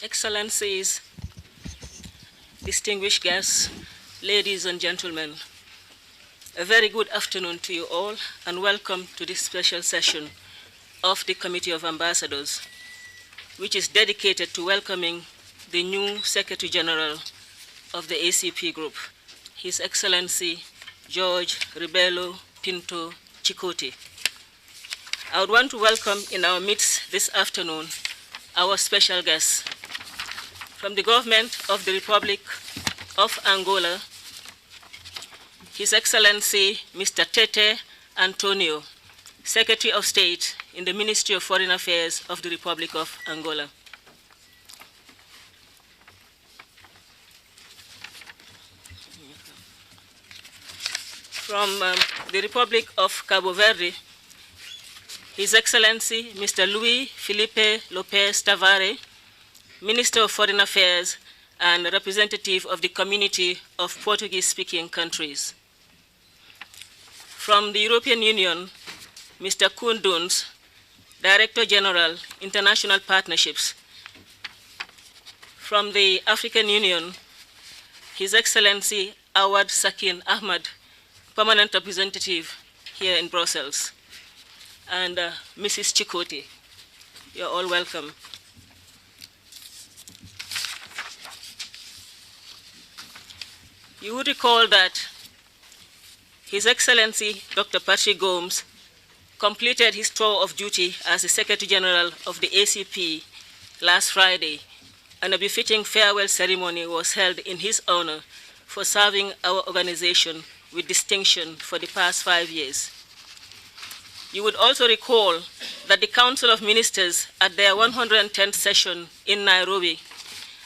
Excellencies, distinguished guests, ladies and gentlemen, a very good afternoon to you all, and welcome to this special session of the Committee of Ambassadors, which is dedicated to welcoming the new Secretary General of the ACP Group, His Excellency George Rebelo Pinto Chikoti. I would want to welcome in our midst this afternoon our special guests. From the government of the Republic of Angola, His Excellency Mr. Tete Antonio, Secretary of State in the Ministry of Foreign Affairs of the Republic of Angola. From the Republic of Cabo Verde, His Excellency Mr. Luis Felipe Lopez Tavares, Minister of Foreign Affairs and representative of the community of Portuguese-speaking countries. From the European Union, Mr. Koen Duns, Director General, International Partnerships. From the African Union, His Excellency Awad Sakin Ahmad, Permanent Representative here in Brussels, and Mrs. Chikoti. You're all welcome. You would recall that His Excellency Dr. Patrick Gomes completed his tour of duty as the Secretary General of the ACP last Friday, and a befitting farewell ceremony was held in his honor for serving our organization with distinction for the past 5 years. You would also recall that the Council of Ministers at their 110th session in Nairobi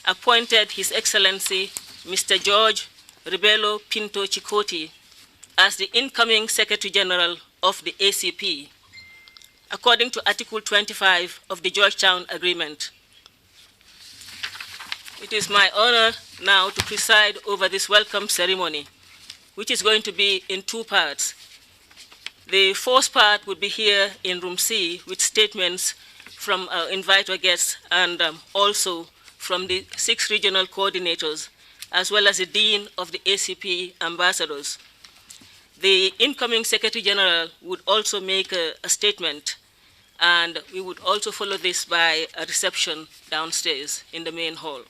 appointed His Excellency Mr. George Rebelo Pinto Chikoti as the incoming Secretary General of the ACP, according to Article 25 of the Georgetown Agreement. It is my honor now to preside over this welcome ceremony, which is going to be in 2 parts. The first part would be here in Room C with statements from our inviter guests and also from the 6 regional coordinators, as well as the Dean of the ACP ambassadors. The incoming Secretary General would also make a statement, and we would also follow this by a reception downstairs in the main hall.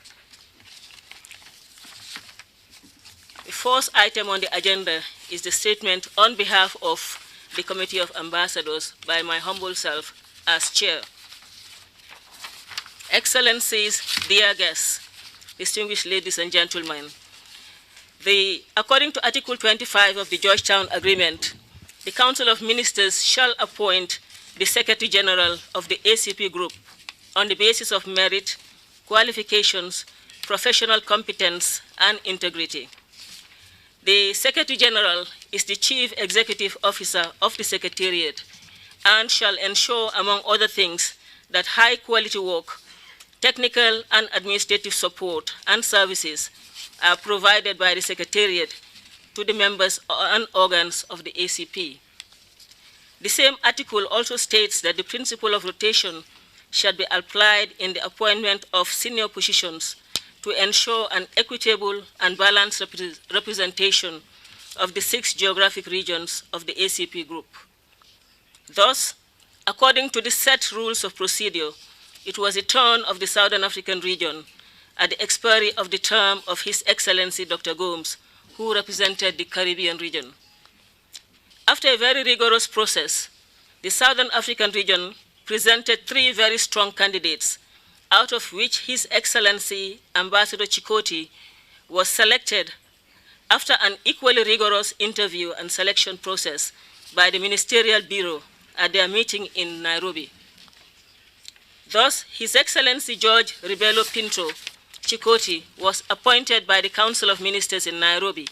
The first item on the agenda is the statement on behalf of the Committee of Ambassadors by my humble self as chair. Excellencies, dear guests, distinguished ladies and gentlemen, according to Article 25 of the Georgetown Agreement, the Council of Ministers shall appoint the Secretary General of the ACP Group on the basis of merit, qualifications, professional competence, and integrity. The Secretary General is the Chief Executive Officer of the Secretariat and shall ensure, among other things, that high-quality work, technical and administrative support and services are provided by the Secretariat to the members and organs of the ACP. The same article also states that the principle of rotation shall be applied in the appointment of senior positions to ensure an equitable and balanced representation of the 6 geographic regions of the ACP Group. Thus, according to the set rules of procedure, it was the turn of the Southern African region at the expiry of the term of His Excellency Dr. Gomes, who represented the Caribbean region. After a very rigorous process, the Southern African region presented 3 very strong candidates, out of which His Excellency Ambassador Chikoti was selected after an equally rigorous interview and selection process by the Ministerial Bureau at their meeting in Nairobi. Thus, His Excellency George Rebelo Pinto Chikoti was appointed by the Council of Ministers in Nairobi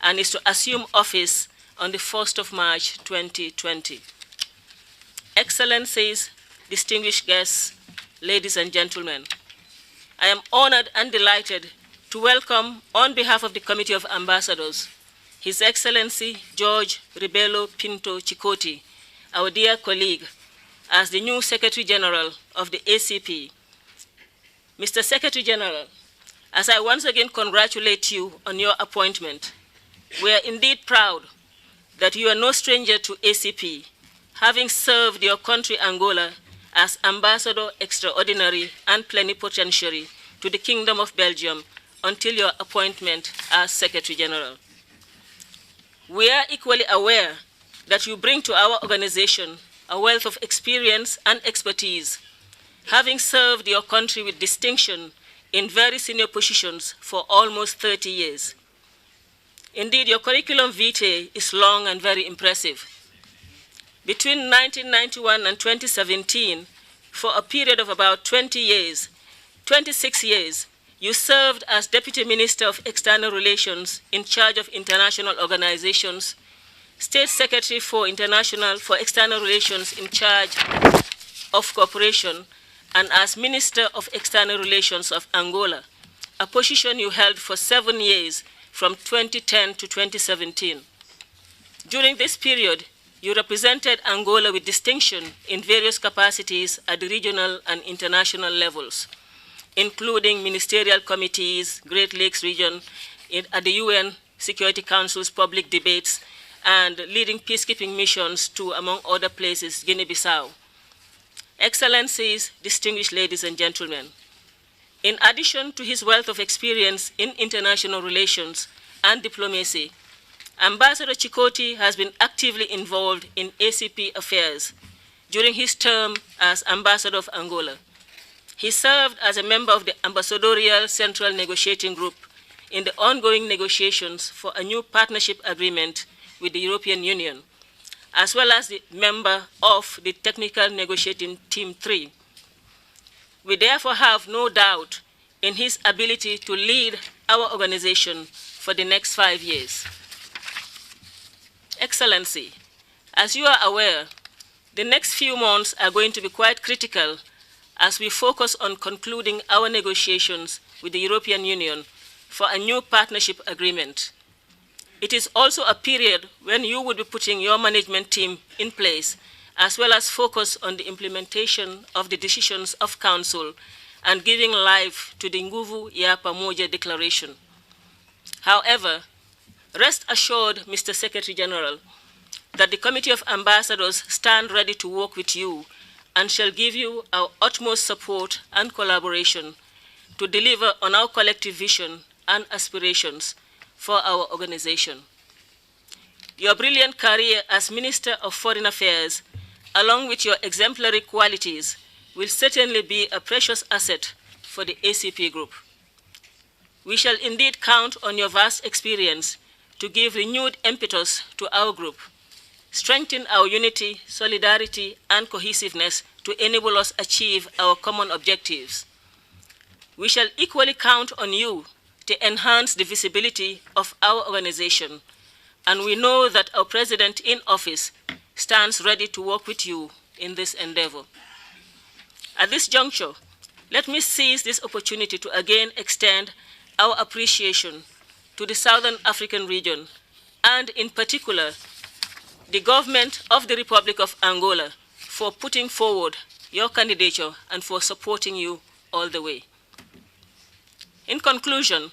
and is to assume office on the 1st of March 2020. Excellencies, distinguished guests, ladies and gentlemen, I am honored and delighted to welcome, on behalf of the Committee of Ambassadors, His Excellency George Rebelo Pinto Chikoti, our dear colleague, as the new Secretary General of the ACP. Mr. Secretary General, as I once again congratulate you on your appointment, we are indeed proud that you are no stranger to ACP, having served your country, Angola, as Ambassador Extraordinary and Plenipotentiary to the Kingdom of Belgium until your appointment as Secretary General. We are equally aware that you bring to our organization a wealth of experience and expertise, having served your country with distinction in very senior positions for almost 30 years. Indeed, your curriculum vitae is long and very impressive. Between 1991 and 2017, for a period of about 26 years, you served as Deputy Minister of External Relations in charge of international organizations, State Secretary for External Relations in charge of cooperation, and as Minister of External Relations of Angola, a position you held for 7 years from 2010 to 2017. During this period, you represented Angola with distinction in various capacities at the regional and international levels, including ministerial committees, Great Lakes region, at the UN Security Council's public debates, and leading peacekeeping missions to, among other places, Guinea-Bissau. Excellencies, distinguished ladies and gentlemen, in addition to his wealth of experience in international relations and diplomacy, Ambassador Chikoti has been actively involved in ACP affairs during his term as Ambassador of Angola. He served as a member of the Ambassadorial Central Negotiating Group in the ongoing negotiations for a new partnership agreement with the European Union, as well as the member of the Technical Negotiating Team 3. We therefore have no doubt in his ability to lead our organization for the next 5 years. Excellency, as you are aware, the next few months are going to be quite critical as we focus on concluding our negotiations with the European Union for a new partnership agreement. It is also a period when you will be putting your management team in place, as well as focus on the implementation of the decisions of Council and giving life to the Nguvu ya Pamoja Declaration. However, rest assured, Mr. Secretary General, that the Committee of Ambassadors stand ready to work with you and shall give you our utmost support and collaboration to deliver on our collective vision and aspirations for our organization. Your brilliant career as Minister of Foreign Affairs, along with your exemplary qualities, will certainly be a precious asset for the ACP Group. We shall indeed count on your vast experience to give renewed impetus to our group, strengthen our unity, solidarity, and cohesiveness to enable us achieve our common objectives. We shall equally count on you to enhance the visibility of our organization, and we know that our President in office stands ready to work with you in this endeavor. At this juncture, let me seize this opportunity to again extend our appreciation to the Southern African region, and in particular, the government of the Republic of Angola for putting forward your candidature and for supporting you all the way. In conclusion,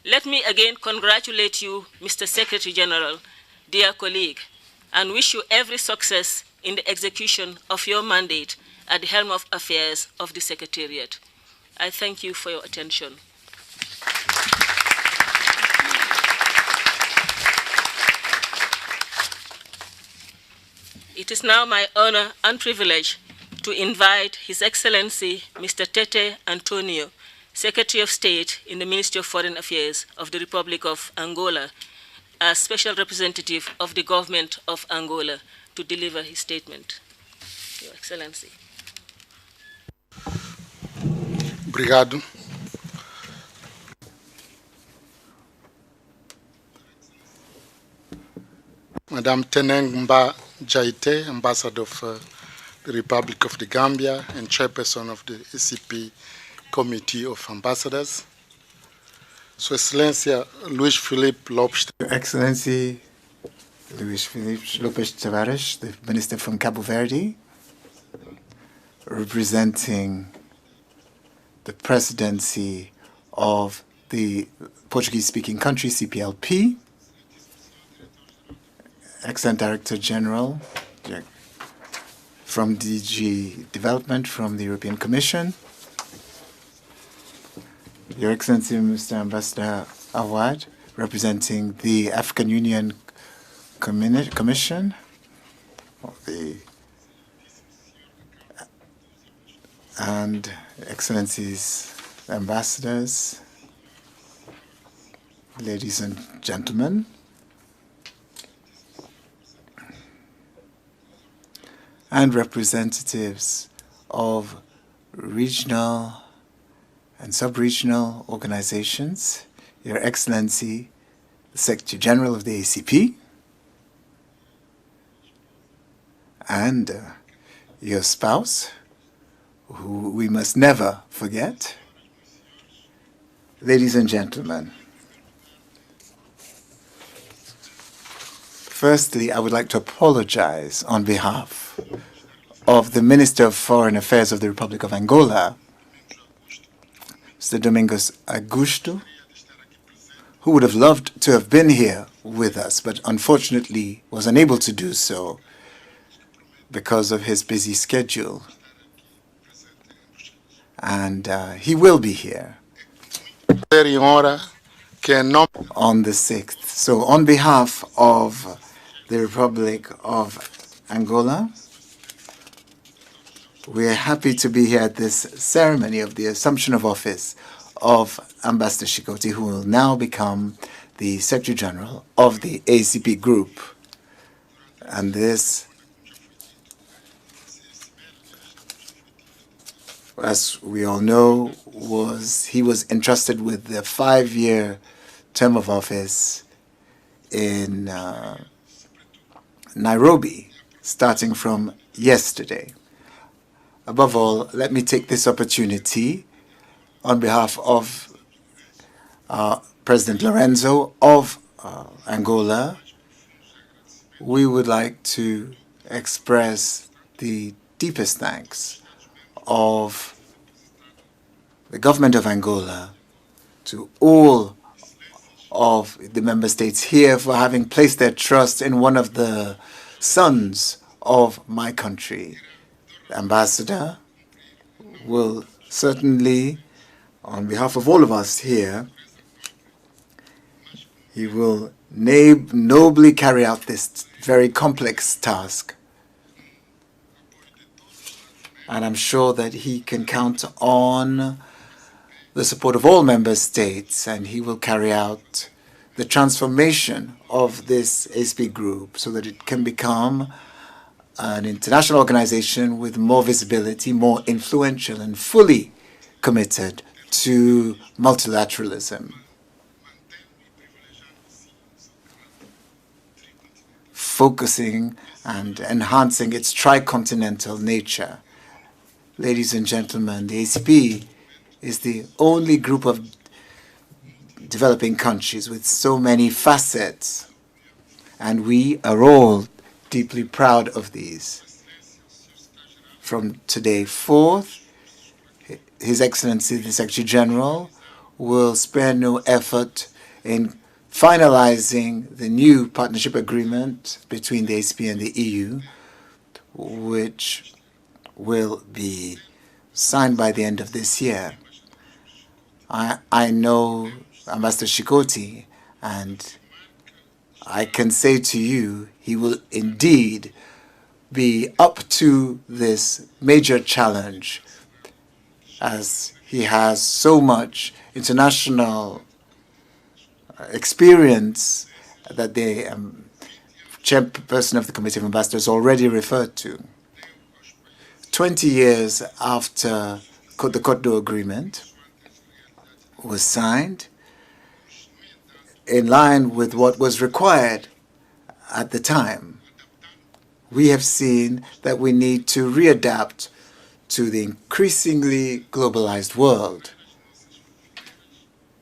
let me again congratulate you, Mr. Secretary General, dear colleague, and wish you every success in the execution of your mandate at the helm of affairs of the Secretariat. I thank you for your attention. It is now my honor and privilege to invite His Excellency Mr. Tete Antonio, Secretary of State in the Ministry of Foreign Affairs of the Republic of Angola, as Special Representative of the Government of Angola, to deliver his statement. Your Excellency. Obrigado. Madame Teneng Mba Jaite, Ambassador of the Republic of the Gambia and Chairperson of the ACP Committee of Ambassadors. Su Excelencia Luis Filipe Lopes. Your Excellency Luis Filipe Lopes Tavares, the Minister from Cabo Verde. representing the presidency of the Portuguese-speaking country, CPLP, Excellent Director General from DG Development from the European Commission, Your Excellency Mr. Ambassador Awad, representing the African Union Commission, and Excellencies, Ambassadors, ladies and gentlemen, and representatives of regional and sub-regional organizations, Your Excellency, the Secretary General of the ACP, and your spouse, who we must never forget. Ladies and gentlemen, firstly, I would like to apologize on behalf of the Minister of Foreign Affairs of the Republic of Angola, Mr. Domingos Augusto, who would have loved to have been here with us, but unfortunately was unable to do so because of his busy schedule. And he will be here on the 6th. So on behalf of the Republic of Angola, we are happy to be here at this ceremony of the Assumption of Office of Ambassador Chikoti, who will now become the Secretary General of the ACP Group. And this, as we all know, he was entrusted with the 5-year term of office in Nairobi, starting from yesterday. Above all, let me take this opportunity on behalf of President Lorenzo of Angola. We would like to express the deepest thanks of the government of Angola to all of the member states here for having placed their trust in one of the sons of my country. The ambassador will certainly, on behalf of all of us here, he will nobly carry out this very complex task. And I'm sure that he can count on the support of all member states, and he will carry out the transformation of this ACP group so that it can become an international organization with more visibility, more influential, and fully committed to multilateralism. Focusing and enhancing its tricontinental nature. Ladies and gentlemen, the ACP is the only group of developing countries with so many facets, and we are all deeply proud of these. From today forth, His Excellency the Secretary General will spare no effort in finalizing the new partnership agreement between the ACP and the EU, which will be signed by the end of this year. I know Ambassador Chikoti, and I can say to you, he will indeed be up to this major challenge, as he has so much international experience that the chairperson of the Committee of Ambassadors already referred to. 20 years after the Cotonou Agreement was signed, in line with what was required at the time, we have seen that we need to readapt to the increasingly globalized world.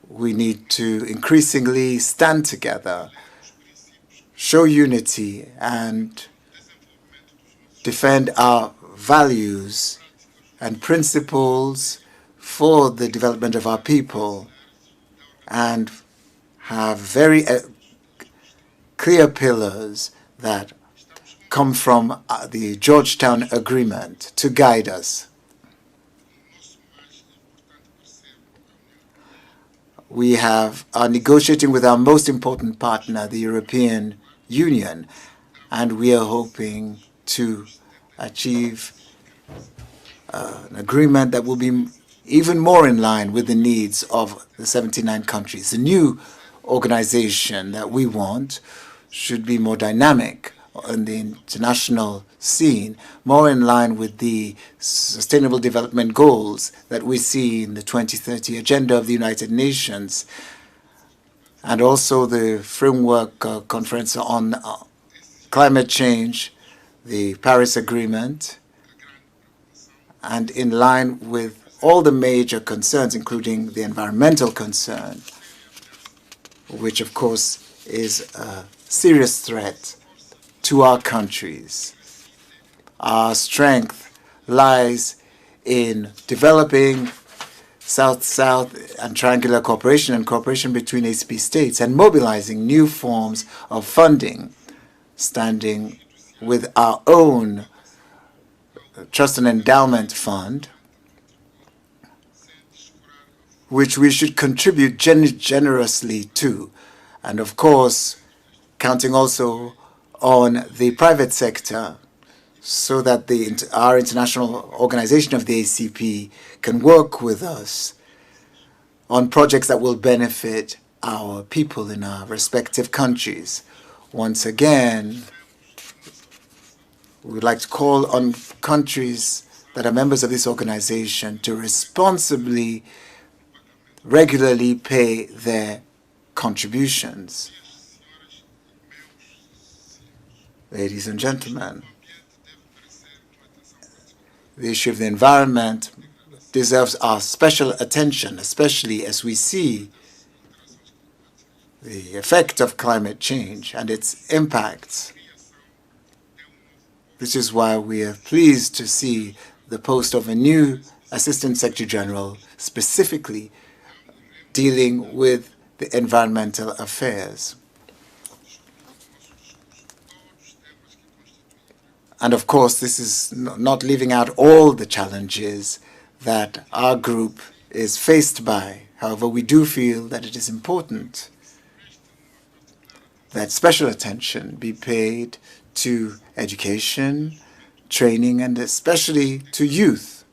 We need to increasingly stand together, show unity, and defend our values and principles for the development of our people, and have very clear pillars that come from the Georgetown Agreement to guide us. We are negotiating with our most important partner, the European Union, and we are hoping to achieve an agreement that will be even more in line with the needs of the 79 countries. The new organization that we want should be more dynamic on the international scene, more in line with the Sustainable Development Goals that we see in the 2030 Agenda of the United Nations, and also the Framework Conference on Climate Change, the Paris Agreement, and in line with all the major concerns, including the environmental concern, which of course is a serious threat to our countries. Our strength lies in developing South-South and triangular cooperation and cooperation between ACP states, and mobilizing new forms of funding, standing with our own Trust and Endowment Fund, which we should contribute generously to, and of course counting also on the private sector, so that our international organization of the ACP can work with us on projects that will benefit our people in our respective countries. Once again, we would like to call on countries that are members of this organization to responsibly, regularly pay their contributions. Ladies and gentlemen, the issue of the environment deserves our special attention, especially as we see the effect of climate change and its impacts. This is why we are pleased to see the post of a new Assistant Secretary General specifically dealing with the environmental affairs. And of course, this is not leaving out all the challenges that our group is faced by. However, we do feel that it is important that special attention be paid to education, training, and especially to youth,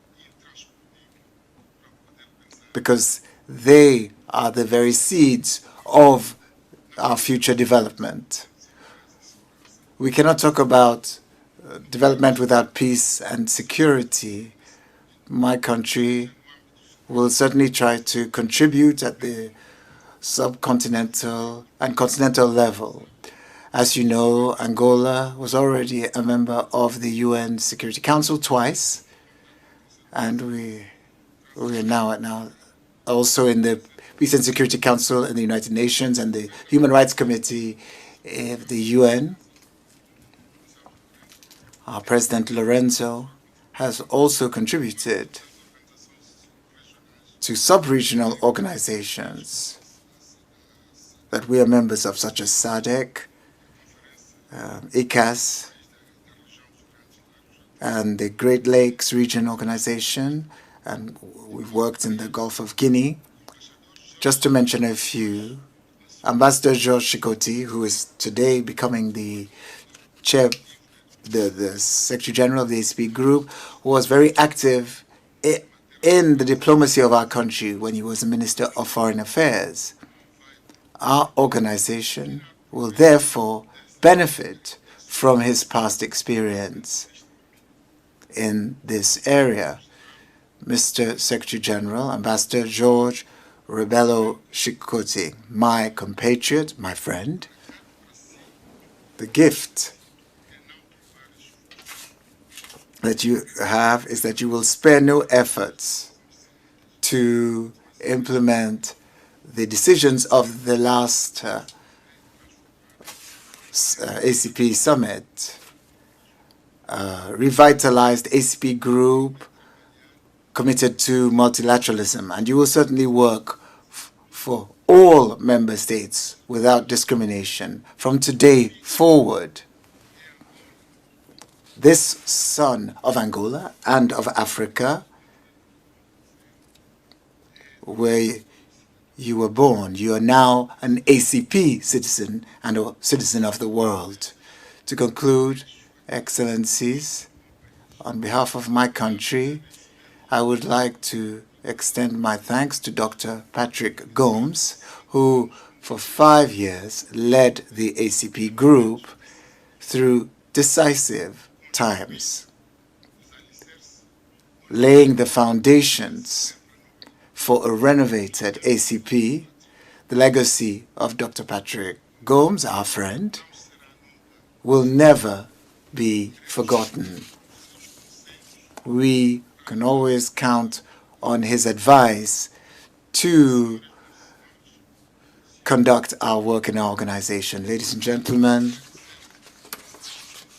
because they are the very seeds of our future development. We cannot talk about development without peace and security. My country will certainly try to contribute at the subcontinental and continental level. As you know, Angola was already a member of the UN Security Council twice, and we are now also in the Peace and Security Council in the United Nations and the Human Rights Committee of the UN. Our President Lorenzo has also contributed to sub-regional organizations that we are members of, such as SADC, ICAS, and the Great Lakes Region Organization, and we've worked in the Gulf of Guinea. Just to mention a few, Ambassador George Chikoti, who is today becoming the Secretary General of the ACP Group, was very active in the diplomacy of our country when he was a Minister of Foreign Affairs. Our organization will therefore benefit from his past experience in this area. Mr. Secretary General, Ambassador George Rebelo Chikoti, my compatriot, my friend, the gift that you have is that you will spare no efforts to implement the decisions of the last ACP summit, revitalized ACP group committed to multilateralism, and you will certainly work for all member states without discrimination from today forward. This son of Angola and of Africa, where you were born, you are now an ACP citizen and a citizen of the world. To conclude, Excellencies, on behalf of my country, I would like to extend my thanks to Dr. Patrick Gomes, who for 5 years led the ACP group through decisive times, laying the foundations for a renovated ACP. The legacy of Dr. Patrick Gomes, our friend, will never be forgotten. We can always count on his advice to conduct our work in our organization. Ladies and gentlemen,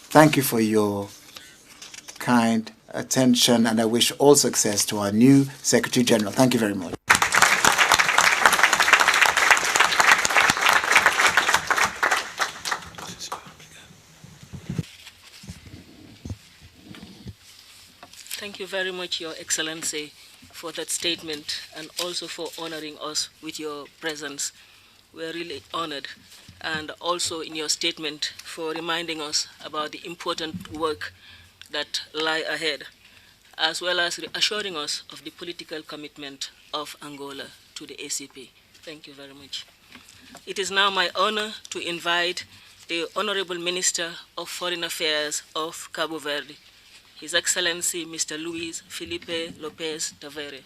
thank you for your kind attention, and I wish all success to our new Secretary General. Thank you very much. Thank you very much, Your Excellency, for that statement and also for honoring us with your presence. We're really honored. And also in your statement for reminding us about the important work that lie ahead, as well as reassuring us of the political commitment of Angola to the ACP. Thank you very much. It is now my honor to invite the Honorable Minister of Foreign Affairs of Cabo Verde, His Excellency Mr. Luis Felipe Lopez Tavere.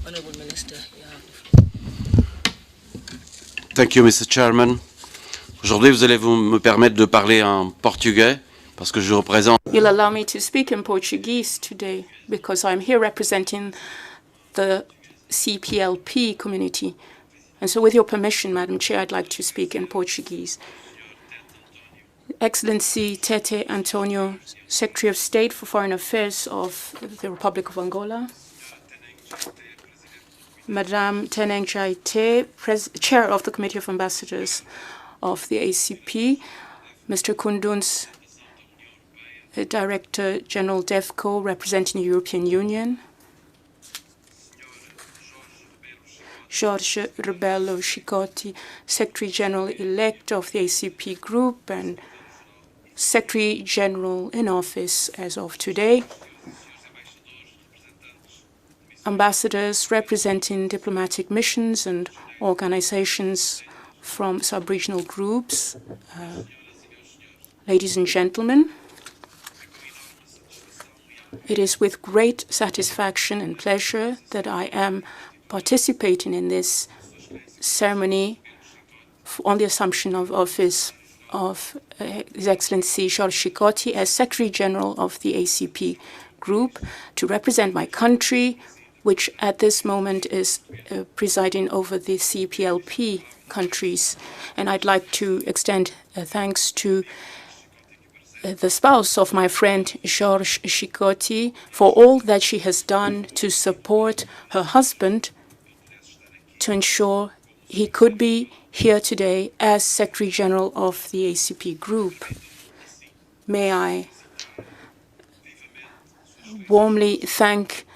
Honorable Minister, you have the floor. Thank you, Mr. Chairman. Aujourd'hui, vous allez me permettre de parler en portugais parce que je représente. You'll allow me to speak in Portuguese today because I'm here representing the CPLP community. And so with your permission, Madam Chair, I'd like to speak in Portuguese. Excellency Tete Antonio, Secretary of State for Foreign Affairs of the Republic of Angola, Madame Teneng Jaite, Chair of the Committee of Ambassadors of the ACP, Mr. Kunduns, Director General DEFCO representing the European Union, Jorge Rebelo Chikoti, Secretary General-elect of the ACP Group and Secretary General in office as of today, ambassadors representing diplomatic missions and organizations from sub-regional groups, ladies and gentlemen, it is with great satisfaction and pleasure that I am participating in this ceremony on the assumption of office of His Excellency George Chikoti as Secretary General of the ACP Group to represent my country, which at this moment is presiding over the CPLP countries. And I'd like to extend thanks to the spouse of my friend George Chikoti for all that she has done to support her husband to ensure he could be here today as Secretary General of the ACP Group. May I warmly thank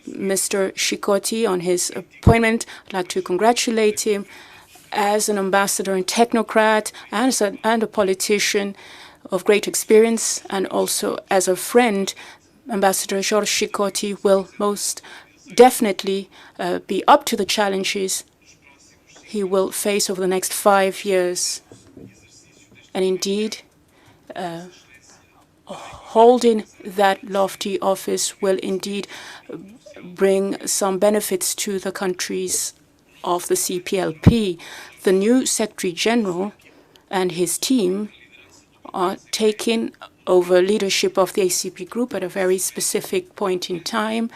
Mr. Chikoti on his appointment. I'd like to congratulate him as an ambassador and technocrat and a politician of great experience, and also as a friend. Ambassador George Chikoti will most definitely be up to the challenges he will face over the next 5 years. And indeed, holding that lofty office will indeed bring some benefits to the countries of the CPLP. The new Secretary General and his team are taking over leadership of the ACP Group at a very specific point in time.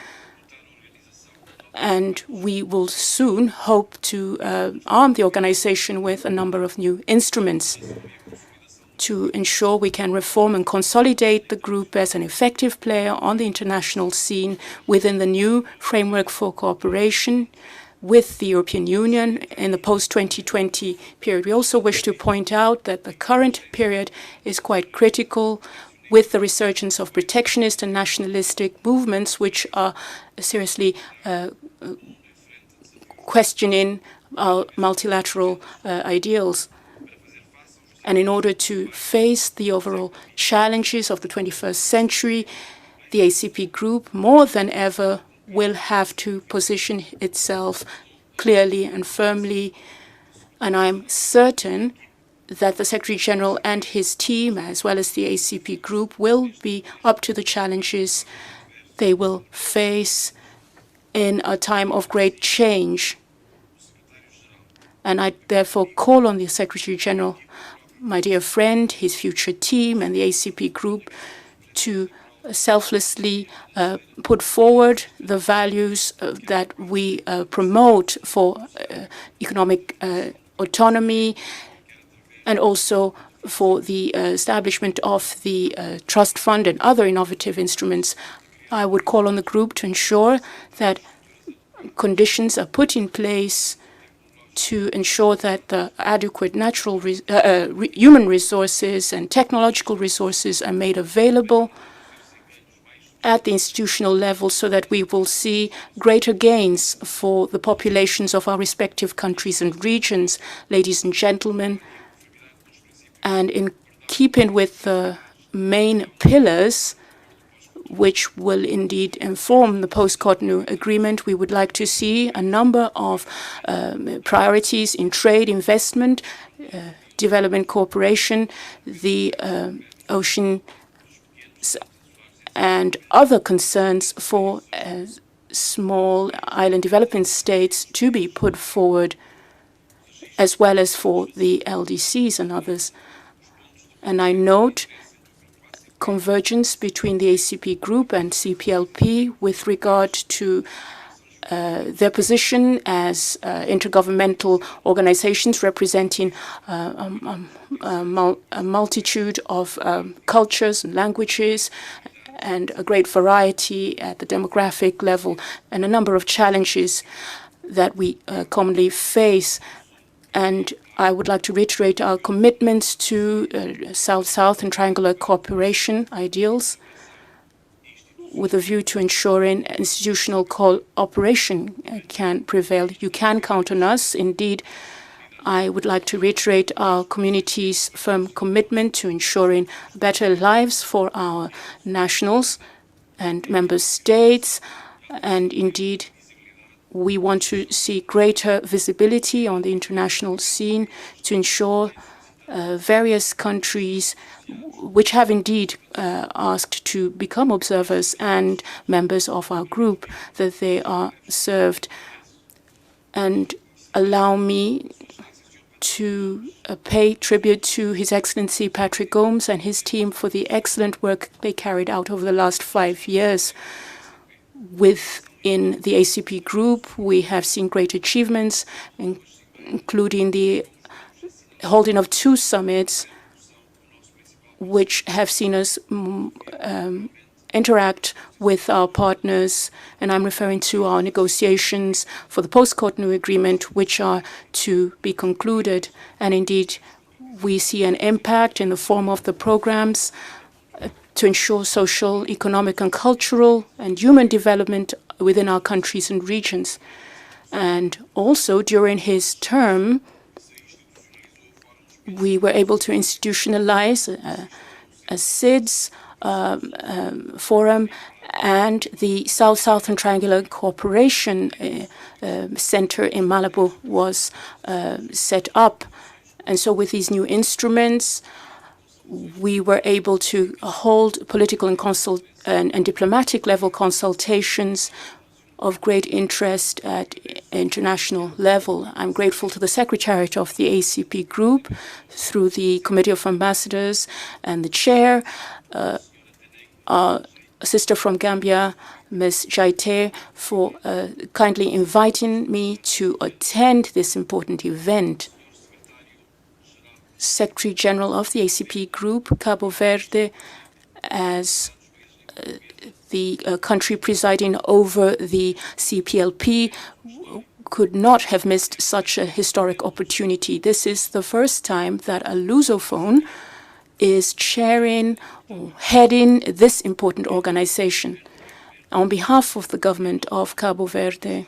And we will soon hope to arm the organization with a number of new instruments. to ensure we can reform and consolidate the group as an effective player on the international scene within the new framework for cooperation with the European Union in the post-2020 period. We also wish to point out that the current period is quite critical with the resurgence of protectionist and nationalistic movements, which are seriously questioning our multilateral ideals. And in order to face the overall challenges of the 21st century, the ACP group, more than ever, will have to position itself clearly and firmly. And I'm certain that the Secretary General and his team, as well as the ACP group, will be up to the challenges they will face in a time of great change. And I therefore call on the Secretary General, my dear friend, his future team, and the ACP group to selflessly put forward the values that we promote for economic autonomy, and also for the establishment of the trust fund and other innovative instruments. I would call on the group to ensure that conditions are put in place to ensure that the adequate natural human resources and technological resources are made available at the institutional level so that we will see greater gains for the populations of our respective countries and regions. Ladies and gentlemen, and in keeping with the main pillars which will indeed inform the post-Cotonou agreement, we would like to see a number of priorities in trade, investment, development cooperation, the ocean, and other concerns for small island developing states to be put forward, as well as for the LDCs and others. And I note convergence between the ACP group and CPLP with regard to their position as intergovernmental organizations representing a multitude of cultures and languages and a great variety at the demographic level, and a number of challenges that we commonly face. And I would like to reiterate our commitments to South-South and triangular cooperation ideals with a view to ensuring institutional cooperation can prevail. You can count on us. Indeed, I would like to reiterate our community's firm commitment to ensuring better lives for our nationals and member states. And indeed, we want to see greater visibility on the international scene to ensure various countries which have indeed asked to become observers and members of our group, that they are served. And allow me to pay tribute to His Excellency Patrick Gomes and his team for the excellent work they carried out over the last 5 years. Within the ACP group, we have seen great achievements, including the holding of 2 summits, which have seen us interact with our partners, and I'm referring to our negotiations for the post-Cotonou agreement, which are to be concluded. And indeed, we see an impact in the form of the programs to ensure social, economic, and cultural and human development within our countries and regions. And also, during his term, we were able to institutionalize a SIDS forum, and the South-South and Triangular Cooperation Center in Malabo was set up. And so with these new instruments, we were able to hold political and diplomatic level consultations of great interest at international level. I'm grateful to the Secretariat of the ACP Group through the Committee of Ambassadors and the chair, our sister from Gambia, Ms. Jaite, for kindly inviting me to attend this important event. Secretary General of the ACP Group, Cabo Verde, as the country presiding over the CPLP, could not have missed such a historic opportunity. This is the first time that a Lusophone is chairing or heading this important organization. On behalf of the government of Cabo Verde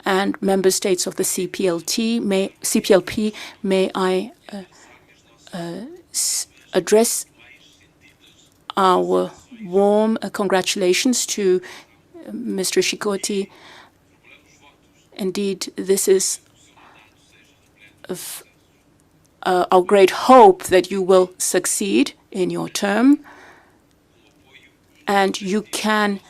and member states of the CPLP, may I address our warm congratulations to Mr. Chikoti. Indeed, this is our great hope that you will succeed in your term, and you can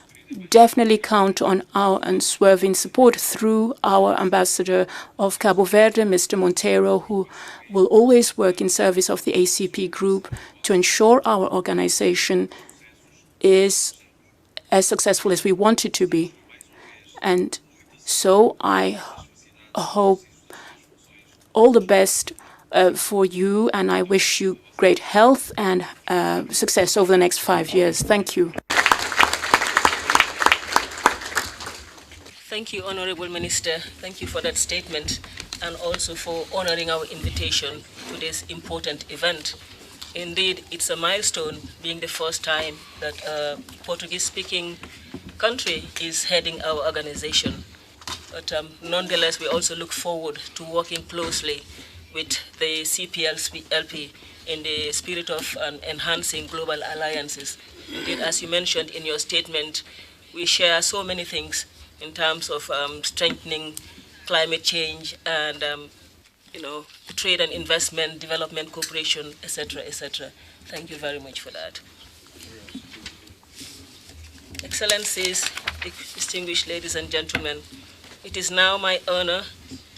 definitely count on our unswerving support through our ambassador of Cabo Verde, Mr. Monteiro, who will always work in service of the ACP Group to ensure our organization is as successful as we want it to be. And so I hope all the best for you, and I wish you great health and success over the next 5 years. Thank you. Thank you, Honorable Minister. Thank you for that statement and also for honoring our invitation to this important event. Indeed, it's a milestone, being the first time that a Portuguese-speaking country is heading our organization. But nonetheless, we also look forward to working closely with the CPLP in the spirit of enhancing global alliances. Indeed, as you mentioned in your statement, we share so many things in terms of strengthening climate change and trade and investment, development cooperation, etc., etc. Thank you very much for that. Excellencies, distinguished ladies and gentlemen, it is now my honor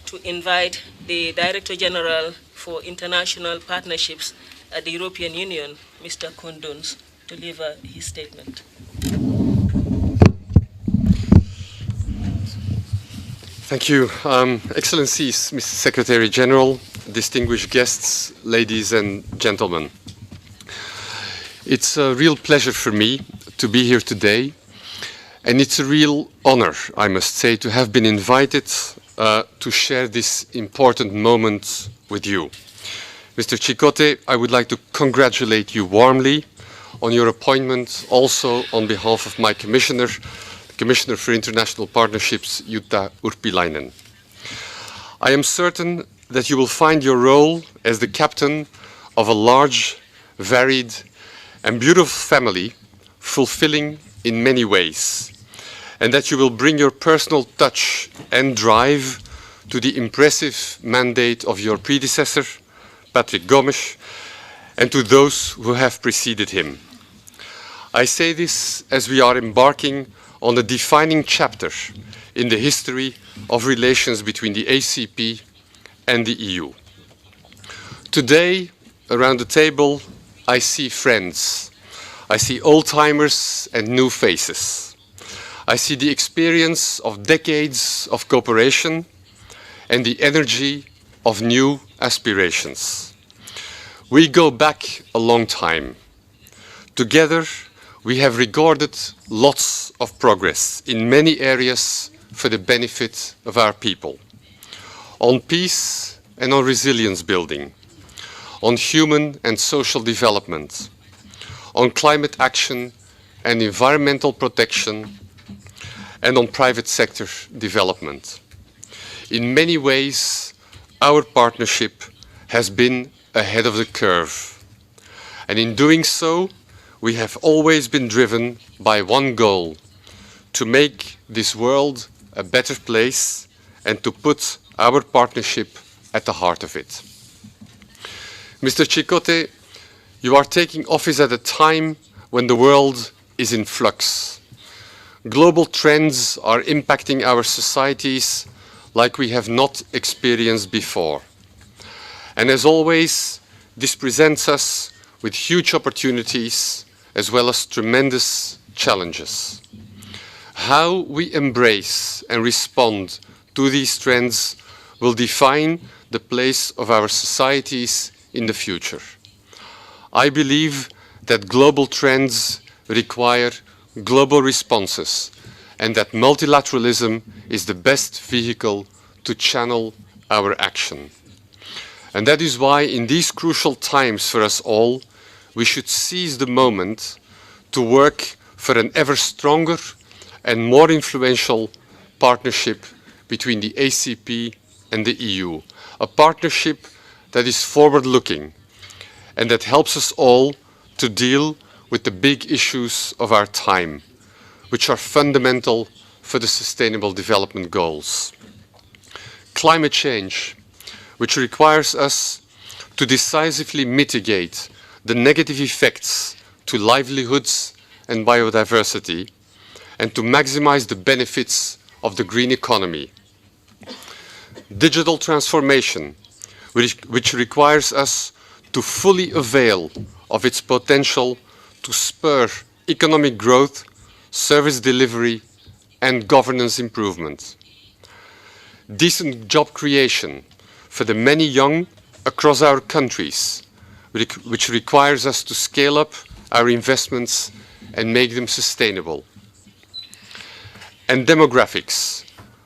to invite the Director General for International Partnerships at the European Union, Mr. Koundouz, to deliver his statement. Thank you. Excellencies, Mr. Secretary General, distinguished guests, ladies and gentlemen. It's a real pleasure for me to be here today, and it's a real honor, I must say, to have been invited to share this important moment with you. Mr. Chikoti, I would like to congratulate you warmly on your appointment, also on behalf of my Commissioner for International Partnerships, Jutta Urpilainen. I am certain that you will find your role as the captain of a large, varied, and beautiful family fulfilling in many ways, and that you will bring your personal touch and drive to the impressive mandate of your predecessor, Patrick Gomes, and to those who have preceded him. I say this as we are embarking on a defining chapter in the history of relations between the ACP and the EU. Today, around the table, I see friends. I see old-timers and new faces. I see the experience of decades of cooperation and the energy of new aspirations. We go back a long time. Together, we have recorded lots of progress in many areas for the benefit of our people. On peace and on resilience building, on human and social development, on climate action and environmental protection, and on private sector development. In many ways, our partnership has been ahead of the curve. And in doing so, we have always been driven by one goal: to make this world a better place and to put our partnership at the heart of it. Mr. Chikoti, you are taking office at a time when the world is in flux. Global trends are impacting our societies like we have not experienced before. And as always, this presents us with huge opportunities as well as tremendous challenges. How we embrace and respond to these trends will define the place of our societies in the future. I believe that global trends require global responses and that multilateralism is the best vehicle to channel our action. And that is why in these crucial times for us all, we should seize the moment to work for an ever stronger and more influential partnership between the ACP and the EU, a partnership that is forward-looking and that helps us all to deal with the big issues of our time, which are fundamental for the Sustainable Development Goals. Climate change, which requires us to decisively mitigate the negative effects to livelihoods and biodiversity, and to maximize the benefits of the green economy. Digital transformation, which requires us to fully avail of its potential to spur economic growth, service delivery, and governance improvement. Decent job creation for the many young across our countries, which requires us to scale up our investments and make them sustainable. And demographics,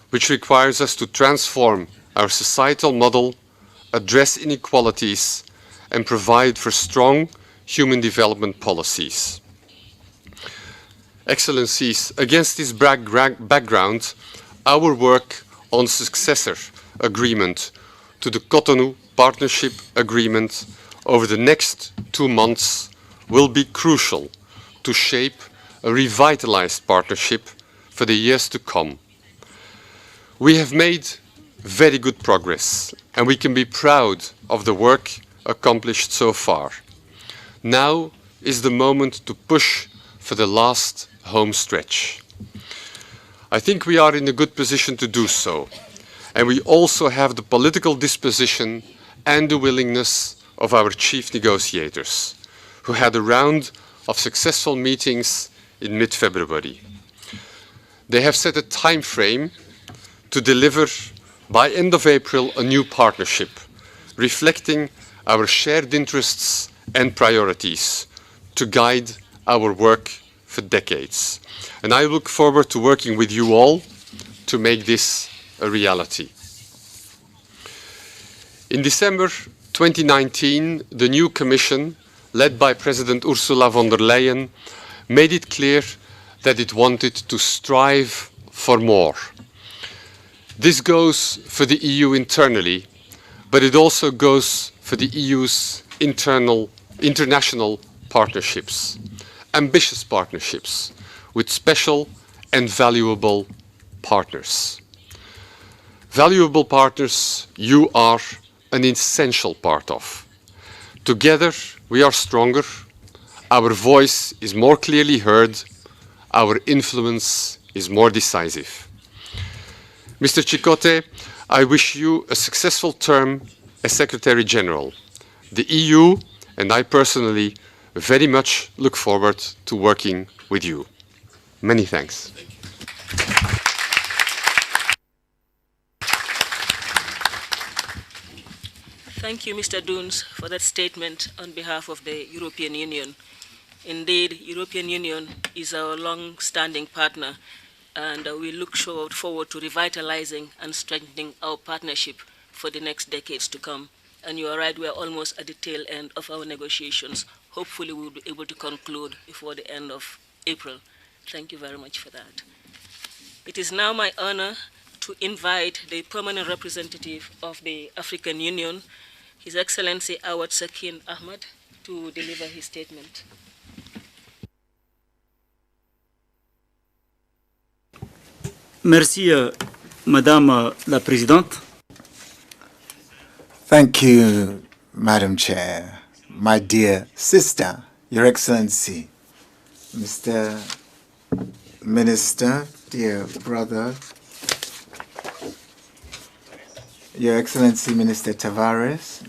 which requires us to transform our societal model, address inequalities, and provide for strong human development policies. Excellencies, against this background, our work on successor agreement to the Cotonou Partnership Agreement over the next 2 months will be crucial to shape a revitalized partnership for the years to come. We have made very good progress and we can be proud of the work accomplished so far. Now is the moment to push for the last home stretch. I think we are in a good position to do so, and we also have the political disposition and the willingness of our chief negotiators, who had a round of successful meetings in mid-February. They have set a time frame to deliver by end of April a new partnership, reflecting our shared interests and priorities to guide our work for decades. And I look forward to working with you all to make this a reality. In December 2019, the new Commission, led by President Ursula von der Leyen, made it clear that it wanted to strive for more. This goes for the EU internally, but it also goes for the EU's international partnerships, ambitious partnerships with special and valuable partners. Valuable partners you are an essential part of. Together we are stronger, our voice is more clearly heard, our influence is more decisive. Mr. Chikoti, I wish you a successful term as Secretary General. The EU and I personally very much look forward to working with you. Many thanks. Thank you, Mr. Dunes, for that statement on behalf of the European Union. Indeed, European Union is our long-standing partner, and we look forward to revitalizing and strengthening our partnership for the next decades to come. And you are right, we are almost at the tail end of our negotiations. Hopefully we will be able to conclude before the end of April. Thank you very much for that. It is now my honor to invite the permanent representative of the African Union, His Excellency Awad Sakin Ahmad, to deliver his statement. Merci, Madame la Présidente. Thank you, Madam Chair. My dear sister, Your Excellency, Mr. Minister, dear brother, Your Excellency Minister Tavares,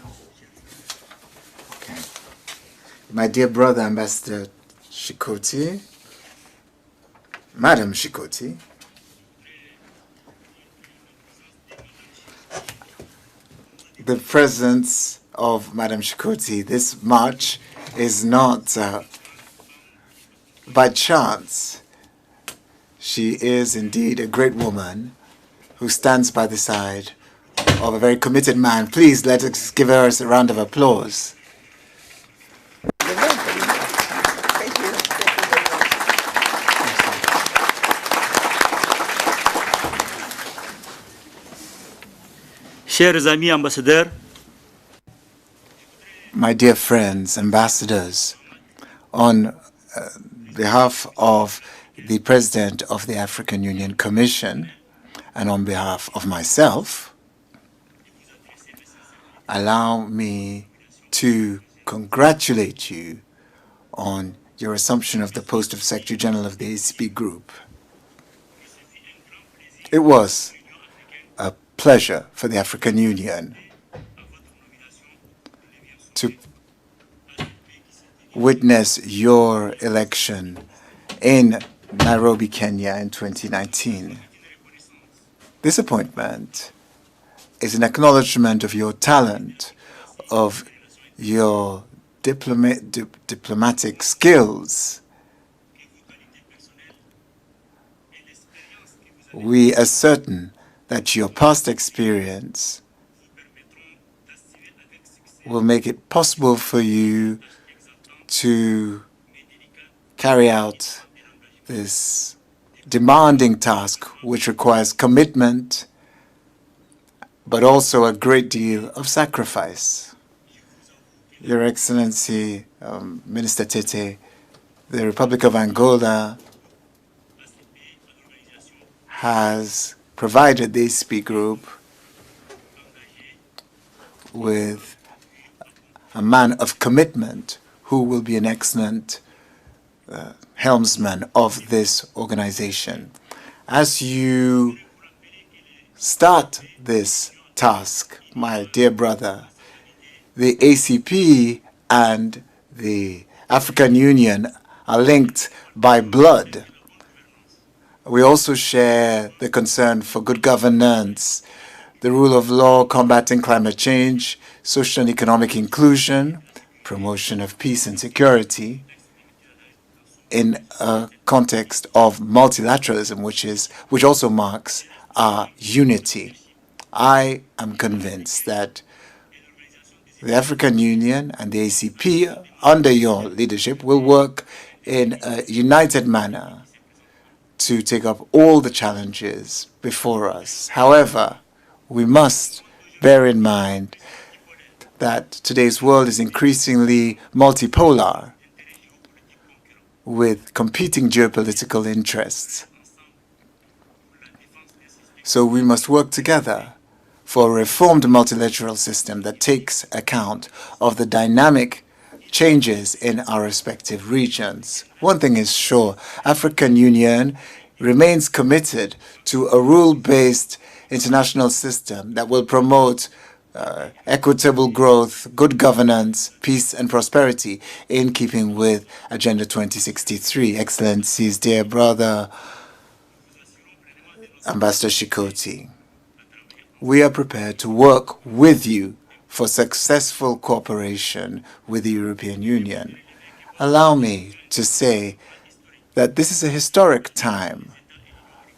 okay. My dear brother Ambassador Chikoti, Madam Chikoti, the presence of Madam Chikoti. This march is not by chance. She is indeed a great woman who stands by the side of a very committed man. Please let us give her a round of applause. Chers amis ambassadeurs, my dear friends, ambassadors, on behalf of the President of the African Union Commission and on behalf of myself, allow me to congratulate you on your assumption of the post of Secretary General of the ACP Group. It was a pleasure for the African Union to witness your election in Nairobi, Kenya in 2019. This appointment is an acknowledgement of your talent, of your diplomatic skills. We are certain that your past experience will make it possible for you to carry out this demanding task, which requires commitment, but also a great deal of sacrifice. Your Excellency, Minister Tete, the Republic of Angola has provided the ACP Group with a man of commitment who will be an excellent helmsman of this organization. As you start this task, my dear brother, the ACP and the African Union are linked by blood. We also share the concern for good governance, the rule of law, combating climate change, social and economic inclusion, promotion of peace and security in a context of multilateralism, which also marks our unity. I am convinced that the African Union and the ACP, under your leadership, will work in a united manner to take up all the challenges before us. However, we must bear in mind that today's world is increasingly multipolar with competing geopolitical interests. So we must work together for a reformed multilateral system that takes account of the dynamic changes in our respective regions. One thing is sure, African Union remains committed to a rule-based international system that will promote equitable growth, good governance, peace and prosperity in keeping with Agenda 2063. Excellencies, dear brother, Ambassador Chikoti, we are prepared to work with you for successful cooperation with the European Union. Allow me to say that this is a historic time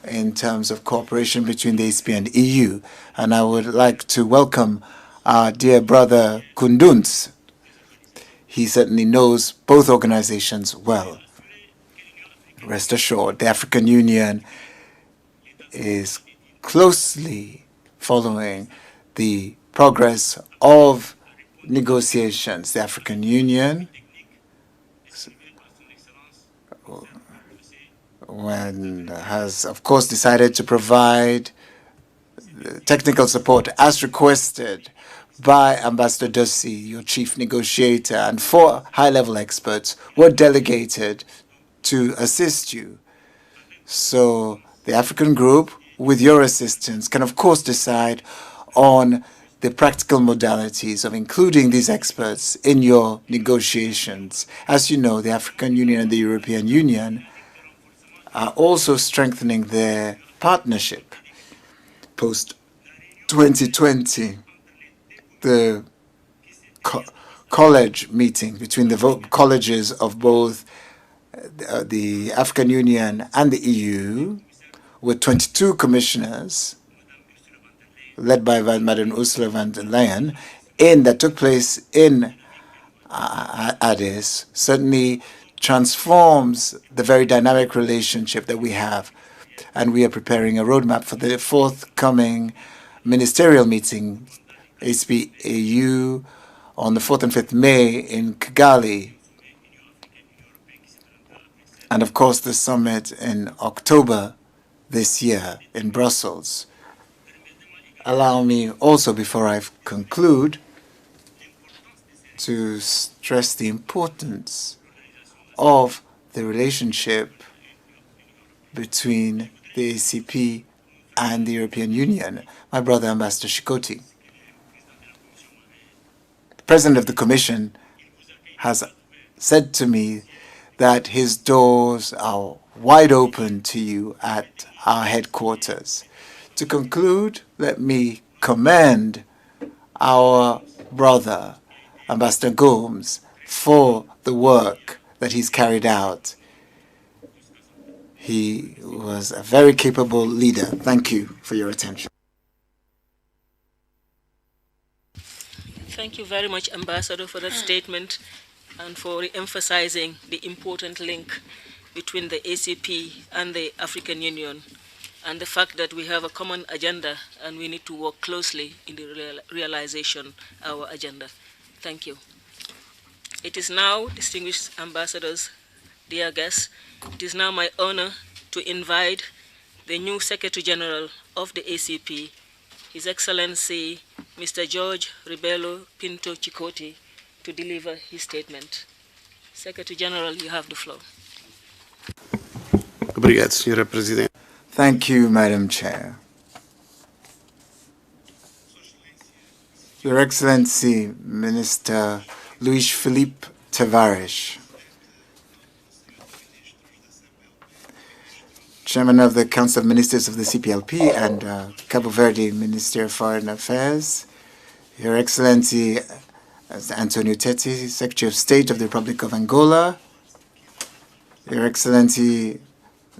in terms of cooperation between the ACP and EU, and I would like to welcome our dear brother Kunduns. He certainly knows both organizations well. Rest assured, the African Union is closely following the progress of negotiations. The African Union has, of course, decided to provide technical support as requested by Ambassador Dossi, your chief negotiator, and 4 high-level experts were delegated to assist you. So the African group, with your assistance, can of course decide on the practical modalities of including these experts in your negotiations. As you know, the African Union and the European Union are also strengthening their partnership. Post-2020, the college meeting between the colleges of both the African Union and the EU, with 22 commissioners, led by Madam Ursula von der Leyen, that took place in Addis, certainly transforms the very dynamic relationship that we have. And we are preparing a roadmap for the forthcoming ministerial meeting, ACP-AU, on the 4th and 5th May in Kigali. And of course, the summit in October this year in Brussels. Allow me also, before I conclude, to stress the importance of the relationship between the ACP and the European Union. My brother, Ambassador Chikoti, the President of the Commission, has said to me that his doors are wide open to you at our headquarters. To conclude, let me commend our brother, Ambassador Gomes, for the work that he's carried out. He was a very capable leader. Thank you for your attention. Thank you very much, Ambassador, for that statement and for emphasizing the important link between the ACP and the African Union, and the fact that we have a common agenda and we need to work closely in the realization of our agenda. Thank you. It is now, distinguished ambassadors, dear guests, it is now my honor to invite the new Secretary General of the ACP, His Excellency Mr. George Ribelo Pinto Chikoti, to deliver his statement. Secretary General, you have the floor. Obrigado, Senhora Presidente. Thank you, Madam Chair. Your Excellency, Minister Luis Felipe Tavares, Chairman of the Council of Ministers of the CPLP and Cabo Verde Minister of Foreign Affairs, Your Excellency Antonio Teti, Secretary of State of the Republic of Angola, Your Excellency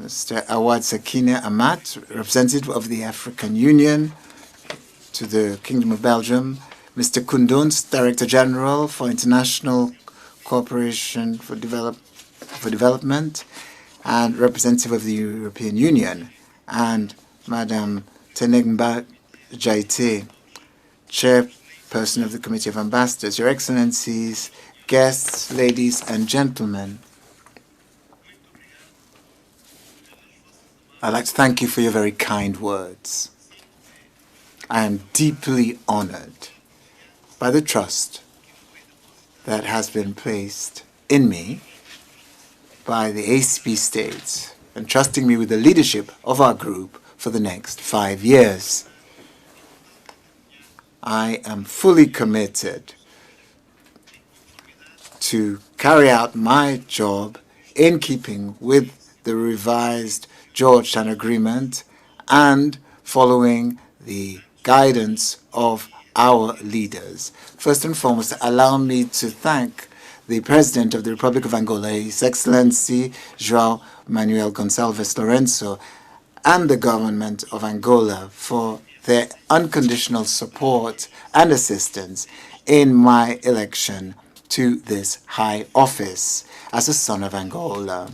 Mr. Awad Sakina Amat, representative of the African Union to the Kingdom of Belgium, Mr. Kundons, Director General for International Cooperation for Development, and representative of the European Union, and Madam Tenengba Jaite, Chairperson of the Committee of Ambassadors, Your Excellencies, guests, ladies and gentlemen. I'd like to thank you for your very kind words. I am deeply honored by the trust that has been placed in me by the ACP states, entrusting me with the leadership of our group for the next 5 years. I am fully committed to carry out my job in keeping with the revised Georgetown Agreement and following the guidance of our leaders. First and foremost, allow me to thank the President of the Republic of Angola, His Excellency João Manuel Gonçalves Lorenzo, and the government of Angola for their unconditional support and assistance in my election to this high office as a son of Angola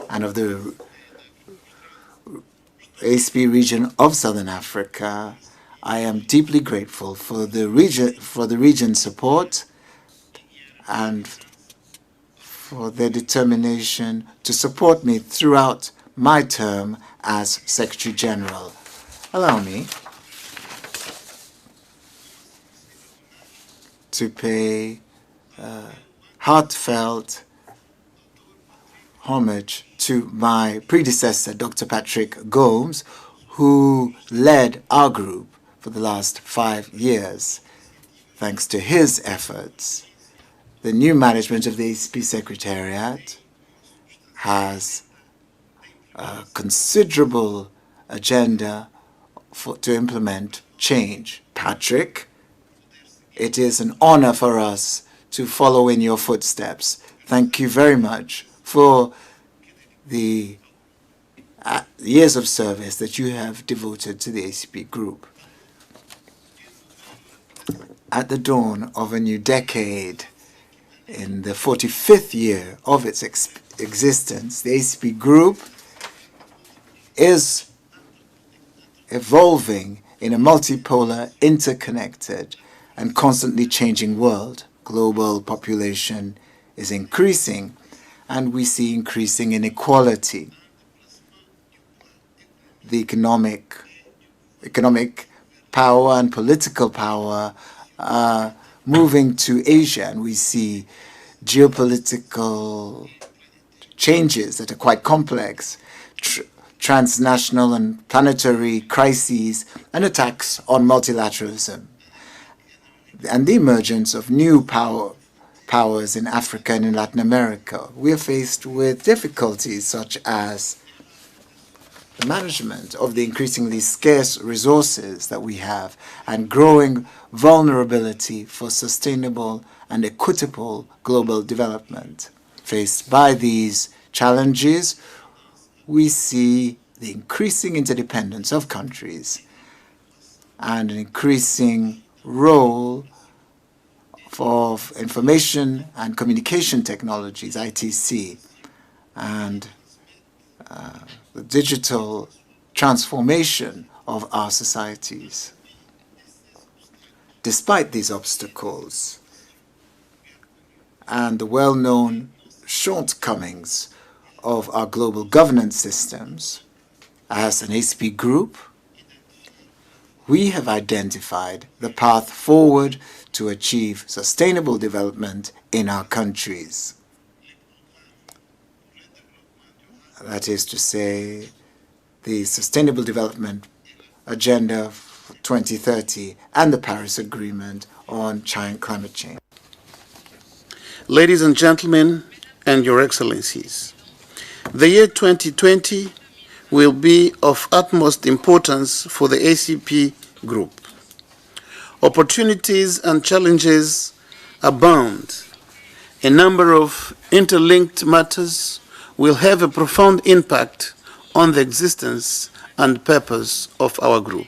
and of the ACP region of Southern Africa. I am deeply grateful for the region's support and for their determination to support me throughout my term as Secretary General. Allow me to pay heartfelt homage to my predecessor, Dr. Patrick Gomes, who led our group for the last 5 years. Thanks to his efforts, the new management of the ACP Secretariat has a considerable agenda to implement change. Patrick It is an honor for us to follow in your footsteps. Thank you very much for the years of service that you have devoted to the ACP group. At the dawn of a new decade, in the 45th year of its existence, the ACP group is evolving in a multipolar, interconnected, and constantly changing world. Global population is increasing, and we see increasing inequality. The economic power and political power are moving to Asia, and we see geopolitical changes that are quite complex, transnational and planetary crises, and attacks on multilateralism, and the emergence of new powers in Africa and in Latin America. We are faced with difficulties such as the management of the increasingly scarce resources that we have and growing vulnerability for sustainable and equitable global development. Faced by these challenges, we see the increasing interdependence of countries and an increasing role of information and communication technologies, ITC, and the digital transformation of our societies. Despite these obstacles and the well-known shortcomings of our global governance systems, as an ACP group, we have identified the path forward to achieve sustainable development in our countries. That is to say, the Sustainable Development Agenda for 2030 and the Paris Agreement on climate change. Ladies and gentlemen, and your excellencies, the year 2020 will be of utmost importance for the ACP group. Opportunities and challenges abound. A number of interlinked matters will have a profound impact on the existence and purpose of our group.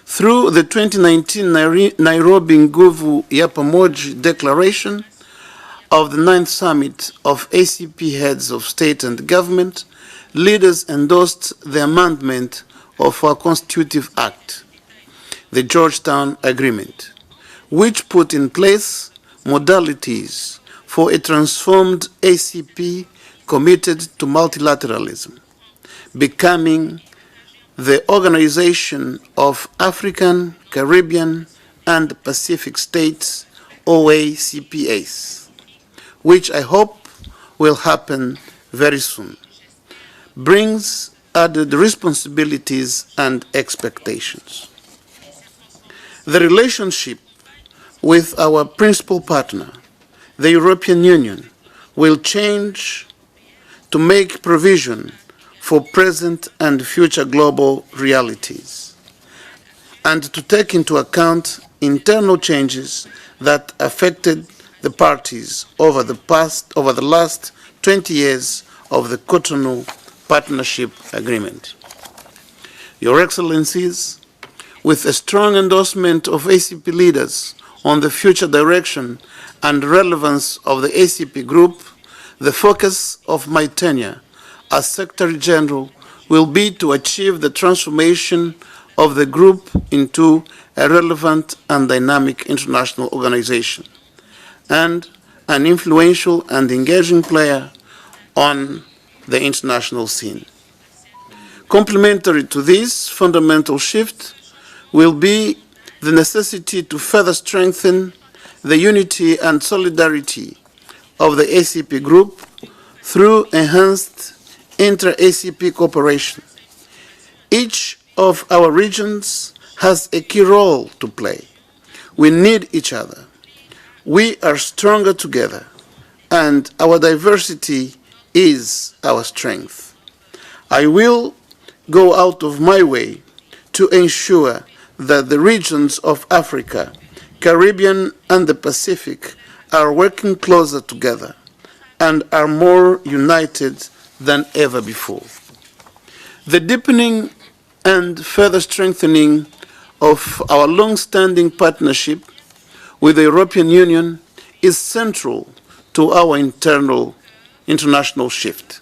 Through the 2019 Nairobi Nguvu ya Pamoja Declaration of the 9th Summit of ACP Heads of State and Government, leaders endorsed the amendment of our Constitutive Act, the Georgetown Agreement, which put in place modalities for a transformed ACP committed to multilateralism, becoming the Organization of African, Caribbean, and Pacific States, OACPAs, which I hope will happen very soon, brings added responsibilities and expectations. The relationship with our principal partner, the European Union, will change to make provision for present and future global realities, and to take into account internal changes that affected the parties over the last 20 years of the Cotonou Partnership Agreement. Your Excellencies, with a strong endorsement of ACP leaders on the future direction and relevance of the ACP group, the focus of my tenure as Secretary General will be to achieve the transformation of the group into a relevant and dynamic international organization and an influential and engaging player on the international scene. Complementary to this fundamental shift will be the necessity to further strengthen the unity and solidarity of the ACP group through enhanced inter-ACP cooperation. Each of our regions has a key role to play. We need each other. We are stronger together, and our diversity is our strength. I will go out of my way to ensure that the regions of Africa, Caribbean and the Pacific are working closer together and are more united than ever before. The deepening and further strengthening of our long-standing partnership with the European Union is central to our international shift.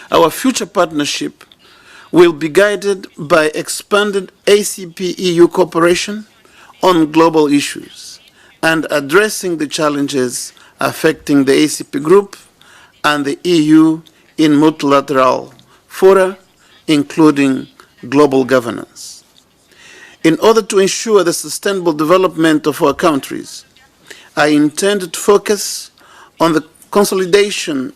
Our future partnership will be guided by expanded ACP-EU cooperation on global issues and addressing the challenges affecting the ACP group and the EU in multilateral fora, including global governance. In order to ensure the sustainable development of our countries, I intend to focus on the consolidation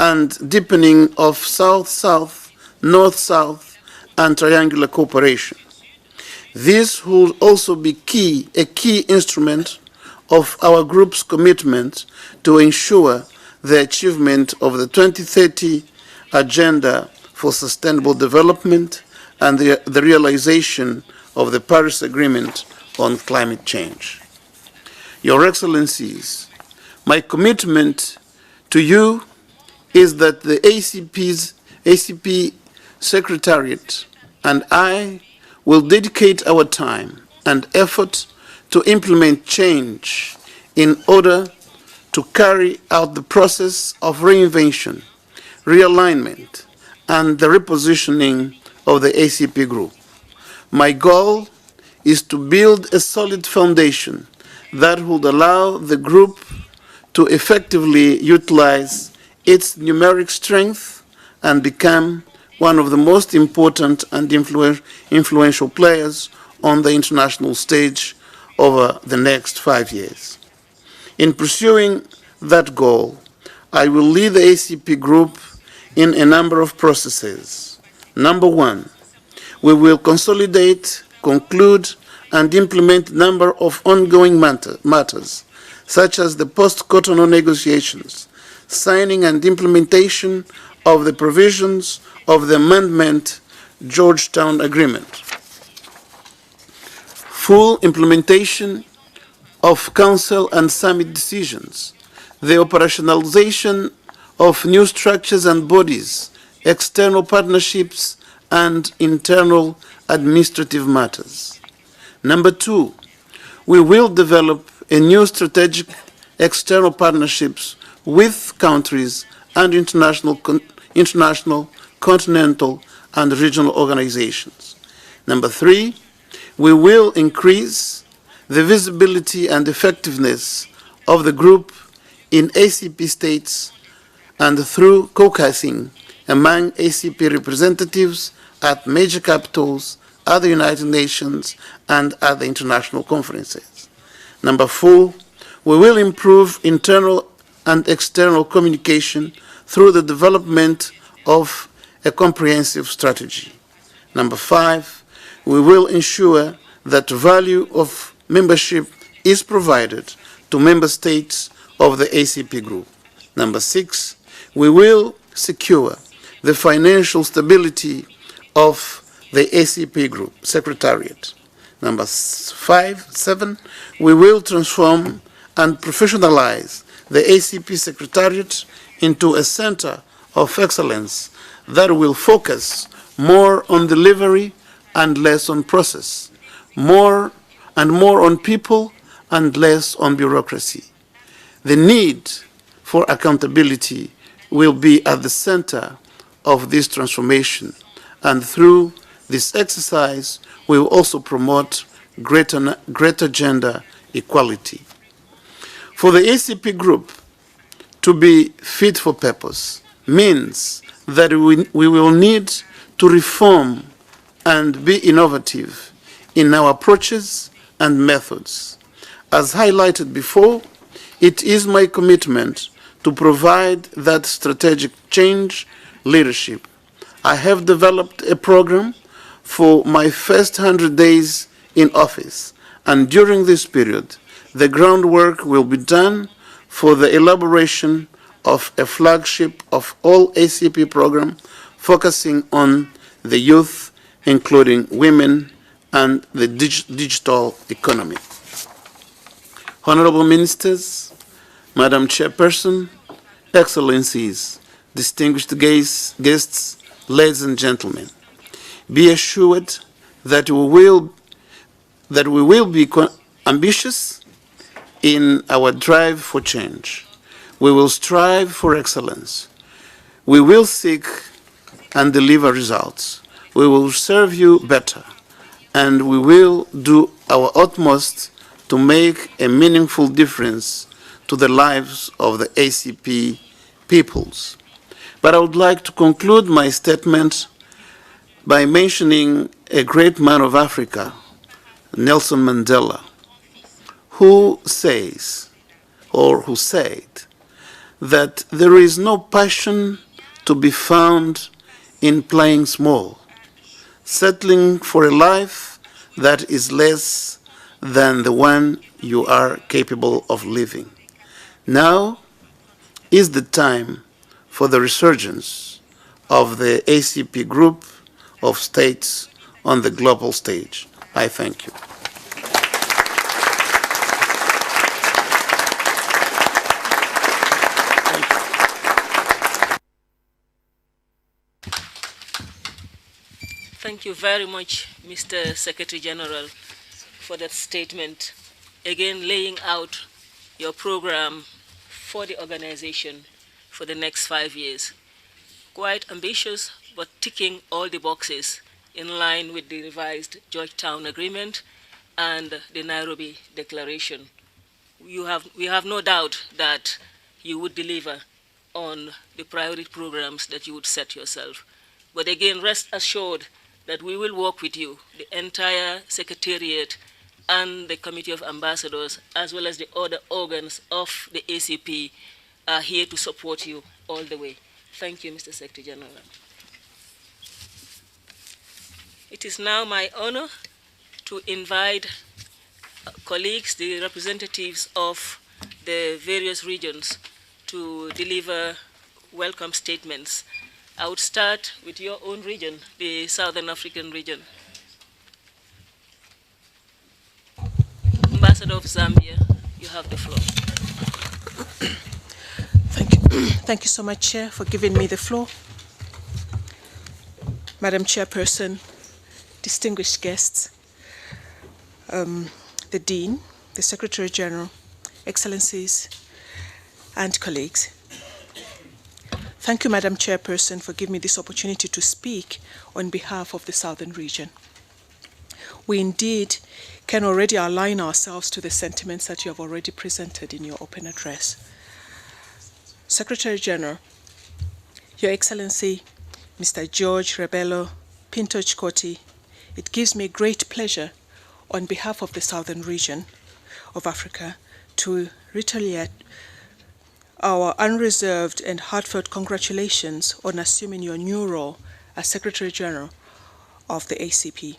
and deepening of South-South, North-South, and triangular cooperation. This will also be a key instrument of our group's commitment to ensure the achievement of the 2030 Agenda for Sustainable Development and the realization of the Paris Agreement on climate change. Your Excellencies, my commitment to you is that the ACP Secretariat and I will dedicate our time and effort to implement change in order to carry out the process of reinvention, realignment, and the repositioning of the ACP group. My goal is to build a solid foundation that would allow the group to effectively utilize its numeric strength and become one of the most important and influential players on the international stage over the next 5 years. In pursuing that goal, I will lead the ACP group in a number of processes. Number one, we will consolidate, conclude, and implement a number of ongoing matters, such as the post-Cotonou negotiations, signing and implementation of the provisions of the Amendment Georgetown Agreement, full implementation of Council and Summit decisions, the operationalization of new structures and bodies, external partnerships, and internal administrative matters. Number two, we will develop a new strategic external partnerships with countries and international, continental, and regional organizations. Number three, we will increase the visibility and effectiveness of the group in ACP states and through caucusing among ACP representatives at major capitals, at the United Nations, and at the international conferences. Number four, we will improve internal and external communication through the development of a comprehensive strategy. Number five, we will ensure that value of membership is provided to member states of the ACP group. Number six, we will secure the financial stability of the ACP group secretariat. Number seven, we will transform and professionalize the ACP secretariat into a center of excellence that will focus more on delivery and less on process, more on people and less on bureaucracy. The need for accountability will be at the center of this transformation, and through this exercise, we will also promote greater gender equality. For the ACP group to be fit for purpose means that we will need to reform and be innovative in our approaches and methods. As highlighted before, it is my commitment to provide that strategic change leadership. I have developed a program for my first 100 days in office, and during this period, the groundwork will be done for the elaboration of a flagship of all ACP program focusing on the youth, including women, and the digital economy. Honorable Ministers, Madam Chairperson, Excellencies, distinguished guests, ladies and gentlemen, be assured that we will be ambitious in our drive for change. We will strive for excellence. We will seek and deliver results. We will serve you better, and we will do our utmost to make a meaningful difference to the lives of the ACP peoples. But I would like to conclude my statement by mentioning a great man of Africa, Nelson Mandela, who says, or who said, that there is no passion to be found in playing small, settling for a life that is less than the one you are capable of living. Now is the time for the resurgence of the ACP group of states on the global stage. I thank you. Thank you very much, Mr. Secretary General, for that statement. Again, laying out your program for the organization for the next 5 years. Quite ambitious, but ticking all the boxes in line with the revised Georgetown Agreement and the Nairobi Declaration. We have no doubt that you would deliver on the priority programs that you would set yourself. But again, rest assured that we will work with you, the entire Secretariat and the Committee of Ambassadors, as well as the other organs of the ACP, are here to support you all the way. Thank you, Mr. Secretary General. It is now my honor to invite colleagues, the representatives of the various regions, to deliver welcome statements. I would start with your own region, the Southern African region. Ambassador of Zambia, you have the floor. Thank you. Thank you so much, Chair, for giving me the floor. Madam Chairperson, distinguished guests, the Dean, the Secretary General, Excellencies, and colleagues. Thank you, Madam Chairperson, for giving me this opportunity to speak on behalf of the Southern region. We indeed can already align ourselves to the sentiments that you have already presented in your open address. Secretary General, Your Excellency, Mr. George Rebelo Pinto Chikoti, it gives me great pleasure on behalf of the Southern region of Africa to retaliate our unreserved and heartfelt congratulations on assuming your new role as Secretary General of the ACP.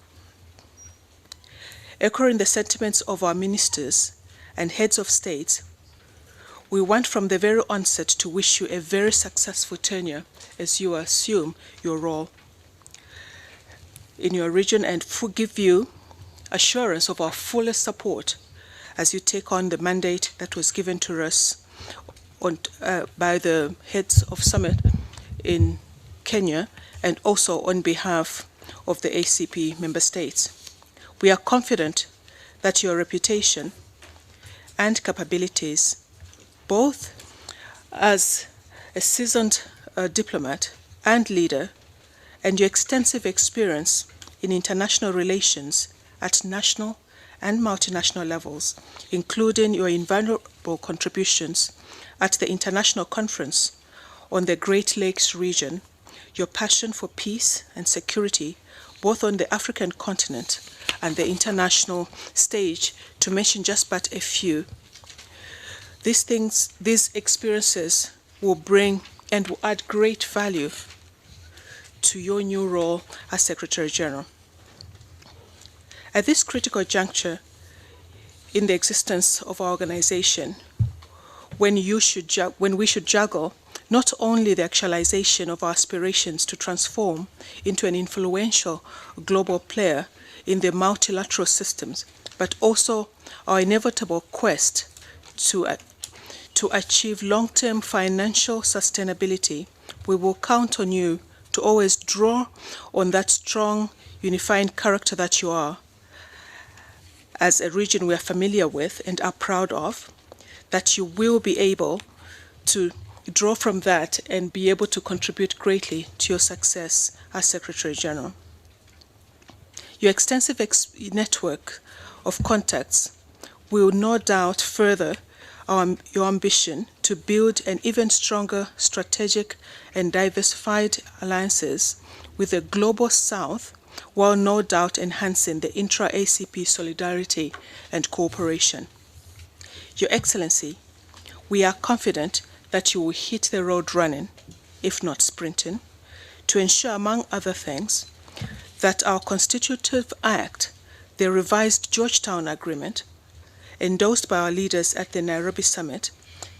Echoing the sentiments of our ministers and heads of states, we want from the very onset to wish you a very successful tenure as you assume your role in your region and give you assurance of our fullest support as you take on the mandate that was given to us by the heads of summit in Kenya and also on behalf of the ACP member states. We are confident that your reputation and capabilities, both as a seasoned diplomat and leader, and your extensive experience in international relations at national and multinational levels, including your invaluable contributions at the International Conference on the Great Lakes region, your passion for peace and security, both on the African continent and the international stage, to mention just but a few. These experiences will bring and will add great value to your new role as Secretary General. At this critical juncture in the existence of our organization, when we should juggle not only the actualization of our aspirations to transform into an influential global player in the multilateral systems, but also our inevitable quest to achieve long-term financial sustainability, we will count on you to always draw on that strong, unifying character that you are, as a region we are familiar with and are proud of, that you will be able to draw from that and be able to contribute greatly to your success as Secretary General. Your extensive network of contacts will no doubt further your ambition to build an even stronger strategic and diversified alliances with the Global South, while no doubt enhancing the intra-ACP solidarity and cooperation. Your Excellency, we are confident that you will hit the road running, if not sprinting, to ensure, among other things, that our Constitutive Act, the revised Georgetown Agreement, endorsed by our leaders at the Nairobi Summit,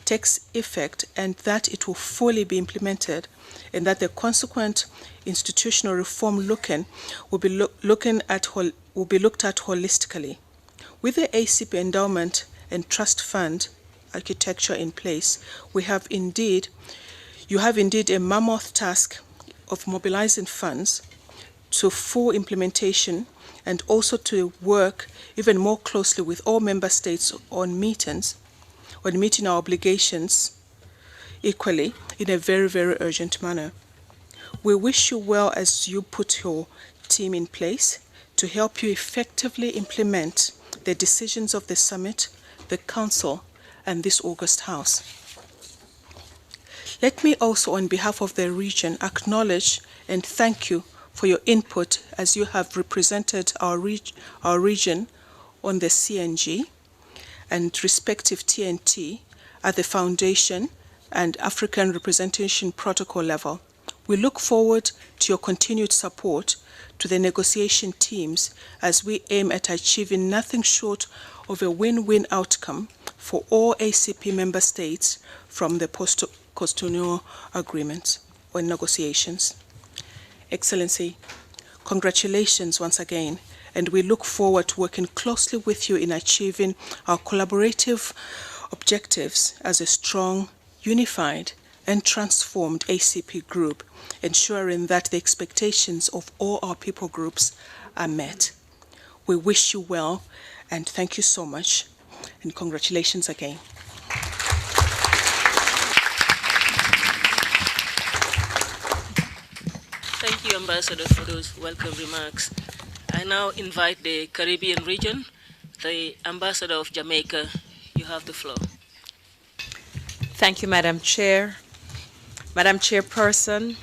takes effect and that it will fully be implemented, and that the consequent institutional reform will be looked at holistically. With the ACP endowment and trust fund architecture in place, you have indeed a mammoth task of mobilizing funds to full implementation, and also to work even more closely with all member states on meeting our obligations equally in a very, very urgent manner. We wish you well as you put your team in place to help you effectively implement the decisions of the Summit, the Council, and this August House. Let me also, on behalf of the region, acknowledge and thank you for your input as you have represented our region on the CNG and respective TNT at the Foundation and African Representation Protocol level. We look forward to your continued support to the negotiation teams as we aim at achieving nothing short of a win-win outcome for all ACP member states from the post-Cotonou agreement or negotiations. Excellency, congratulations once again, and we look forward to working closely with you in achieving our collaborative objectives as a strong, unified, and transformed ACP group, ensuring that the expectations of all our people groups are met. We wish you well, and thank you so much, and congratulations again. Thank you, Ambassador, for those welcome remarks. I now invite the Caribbean region, the Ambassador of Jamaica. You have the floor. Thank you, Madam Chair. Madam Chairperson,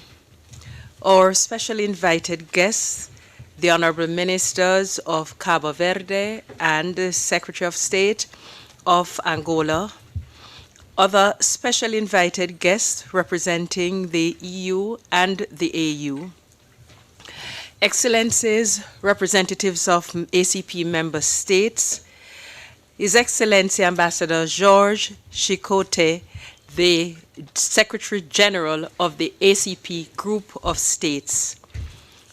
our specially invited guests, the Honorable Ministers of Cabo Verde and the Secretary of State of Angola, other specially invited guests representing the EU and the AU, Excellencies, representatives of ACP member states, His Excellency Ambassador George Chikoti, the Secretary General of the ACP Group of States,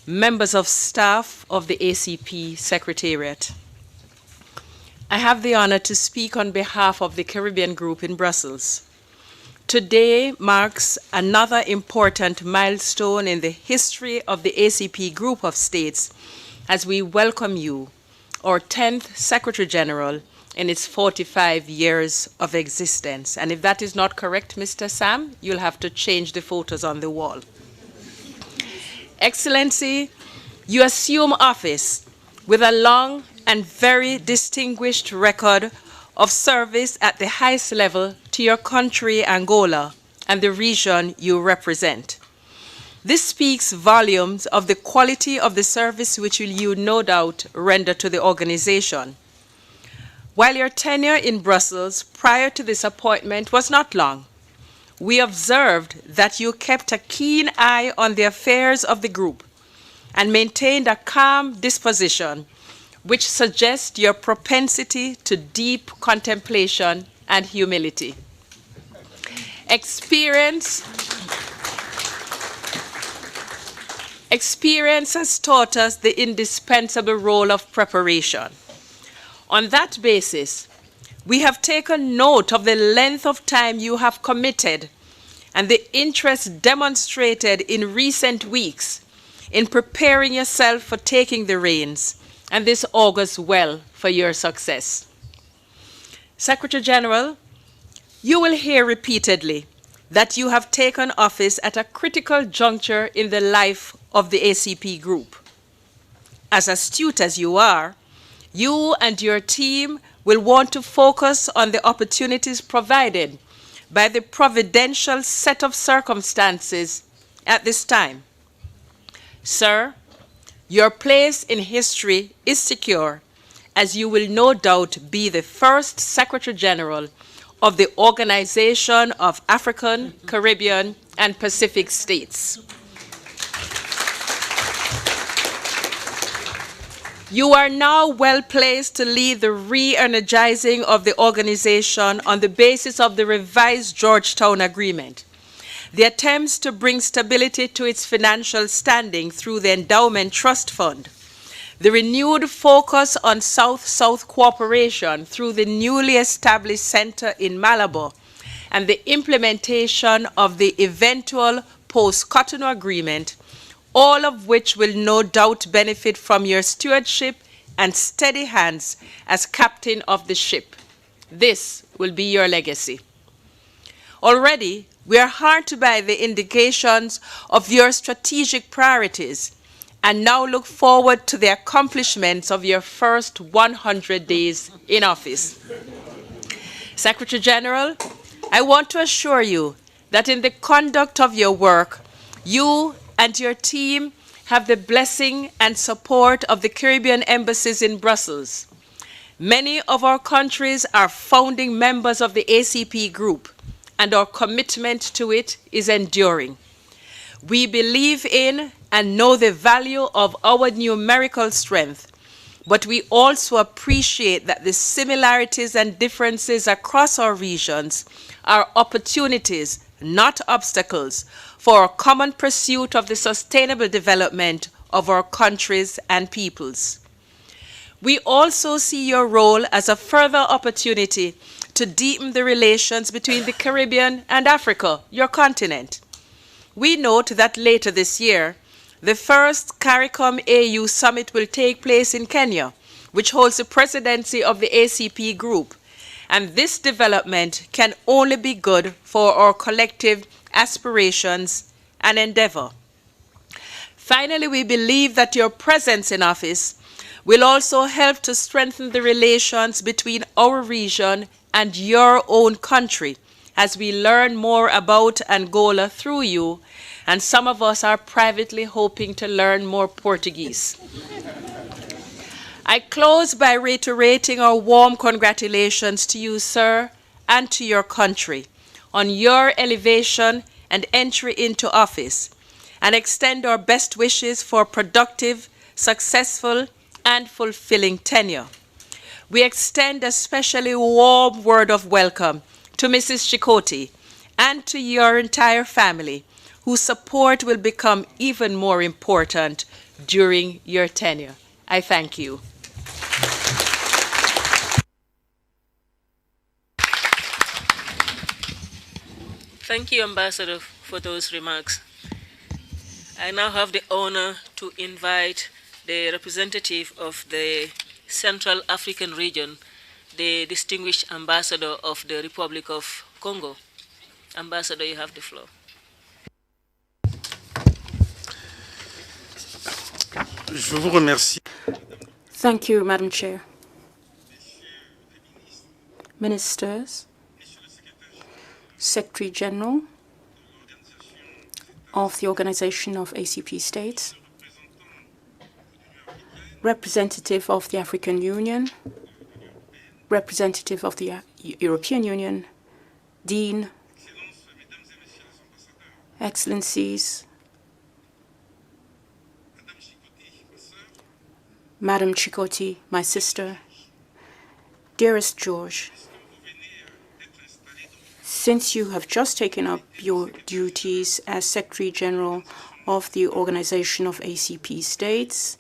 members of staff of the ACP Secretariat. I have the honor to speak on behalf of the Caribbean Group in Brussels. Today marks another important milestone in the history of the ACP Group of States as we welcome you, our 10th Secretary General, in its 45 years of existence. And if that is not correct, Mr. Sam, you'll have to change the photos on the wall. Excellency, you assume office with a long and very distinguished record of service at the highest level to your country, Angola, and the region you represent. This speaks volumes of the quality of the service which you no doubt render to the organization. While your tenure in Brussels prior to this appointment was not long, we observed that you kept a keen eye on the affairs of the group and maintained a calm disposition, which suggests your propensity to deep contemplation and humility. Experience has taught us the indispensable role of preparation. On that basis, We have taken note of the length of time you have committed and the interest demonstrated in recent weeks in preparing yourself for taking the reins, and this augurs well for your success. Secretary General, you will hear repeatedly that you have taken office at a critical juncture in the life of the ACP group. As astute as you are, you and your team will want to focus on the opportunities provided by the providential set of circumstances at this time. Sir, your place in history is secure, as you will no doubt be the first Secretary General of the Organization of African, Caribbean, and Pacific States. You are now well placed to lead the re-energizing of the organization on the basis of the revised Georgetown Agreement. The attempts to bring stability to its financial standing through the Endowment Trust Fund, the renewed focus on South-South cooperation through the newly established center in Malabo, and the implementation of the eventual post-Cotonou Agreement, all of which will no doubt benefit from your stewardship and steady hands as captain of the ship. This will be your legacy. Already, we are heartened by the indications of your strategic priorities and now look forward to the accomplishments of your first 100 days in office. Secretary General, I want to assure you that in the conduct of your work, you and your team have the blessing and support of the Caribbean embassies in Brussels. Many of our countries are founding members of the ACP group, and our commitment to it is enduring. We believe in and know the value of our numerical strength, but we also appreciate that the similarities and differences across our regions are opportunities, not obstacles, for a common pursuit of the sustainable development of our countries and peoples. We also see your role as a further opportunity to deepen the relations between the Caribbean and Africa, your continent. We note that later this year, the first CARICOM AU summit will take place in Kenya, which holds the presidency of the ACP group, and this development can only be good for our collective aspirations and endeavor. Finally, we believe that your presence in office will also help to strengthen the relations between our region and your own country as we learn more about Angola through you, and some of us are privately hoping to learn more Portuguese. I close by reiterating our warm congratulations to you, sir, and to your country on your elevation and entry into office, and extend our best wishes for productive, successful, and fulfilling tenure. We extend a especially warm word of welcome to Mrs. Chikoti and to your entire family, whose support will become even more important during your tenure. I thank you. Thank you, Ambassador, for those remarks. I now have the honor to invite the representative of the Central African region, the distinguished ambassador of the Republic of Congo. Ambassador, you have the floor. Je vous remercie. Thank you, Madam Chair. Ministers, Secretary General of the Organization of ACP States, representative of the African Union, representative of the European Union, Dean, Excellencies, Madam Chikoti, my sister, dearest George, since you have just taken up your duties as Secretary General of the Organization of ACP States,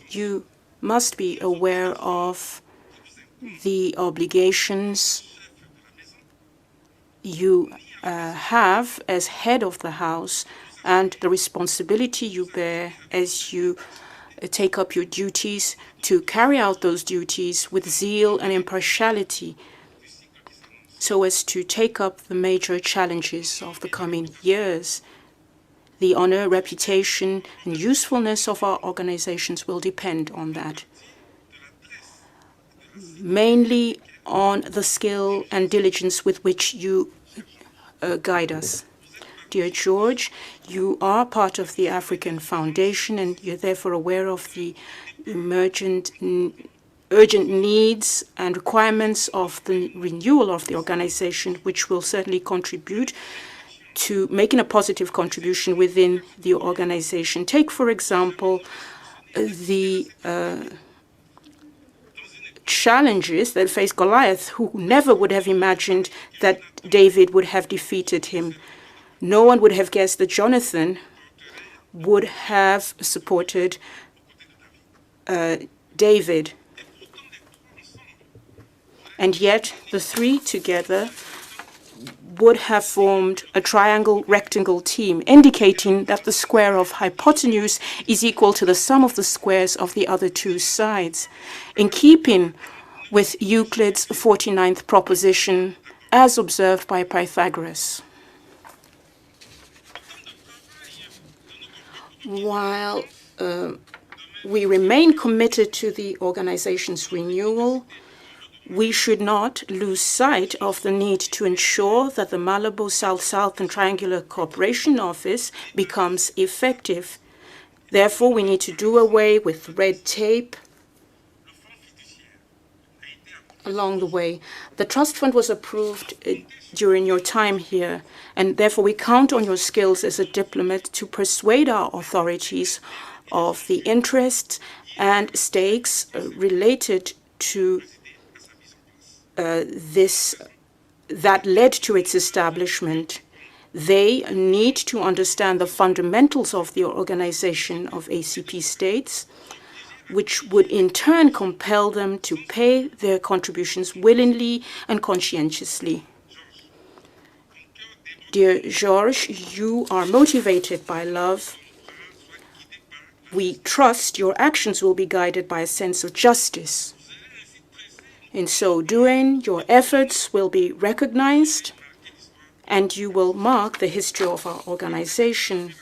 you must be aware of the obligations you have as head of the House and the responsibility you bear as you take up your duties to carry out those duties with zeal and impartiality so as to take up the major challenges of the coming years. The honor, reputation, and usefulness of our organizations will depend on that, mainly on the skill and diligence with which you guide us. Dear George, you are part of the African Foundation, and you're therefore aware of the urgent needs and requirements of the renewal of the organization, which will certainly contribute to making a positive contribution within the organization. Take, for example, the challenges that face Goliath, who never would have imagined that David would have defeated him. No one would have guessed that Jonathan would have supported David. And yet, the three together would have formed a triangle-rectangle team, indicating that the square of hypotenuse is equal to the sum of the squares of the other two sides, in keeping with Euclid's 49th proposition, as observed by Pythagoras. While we remain committed to the organization's renewal, we should not lose sight of the need to ensure that the Malabo South-South and Triangular Cooperation Office becomes effective. Therefore, we need to do away with red tape along the way. The trust fund was approved during your time here, and therefore we count on your skills as a diplomat to persuade our authorities of the interests and stakes related to that led to its establishment. They need to understand the fundamentals of the organization of ACP states, which would in turn compel them to pay their contributions willingly and conscientiously. Dear Georges, you are motivated by love. We trust your actions will be guided by a sense of justice. In so doing, your efforts will be recognized, and you will mark the history of our organization.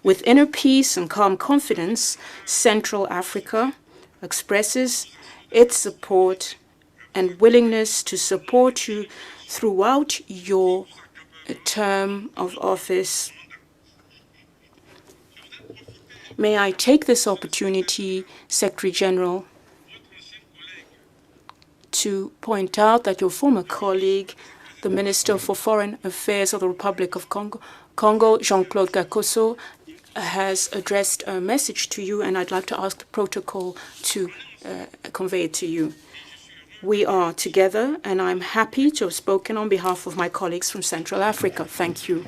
With inner peace and calm confidence, Central Africa expresses its support and willingness to support you throughout your term of office. May I take this opportunity, Secretary General, to point out that your former colleague, the Minister for Foreign Affairs of the Republic of Congo, Jean-Claude Gakoso, has addressed a message to you, and I'd like to ask the protocol to convey it to you. We are together, and I'm happy to have spoken on behalf of my colleagues from Central Africa. Thank you.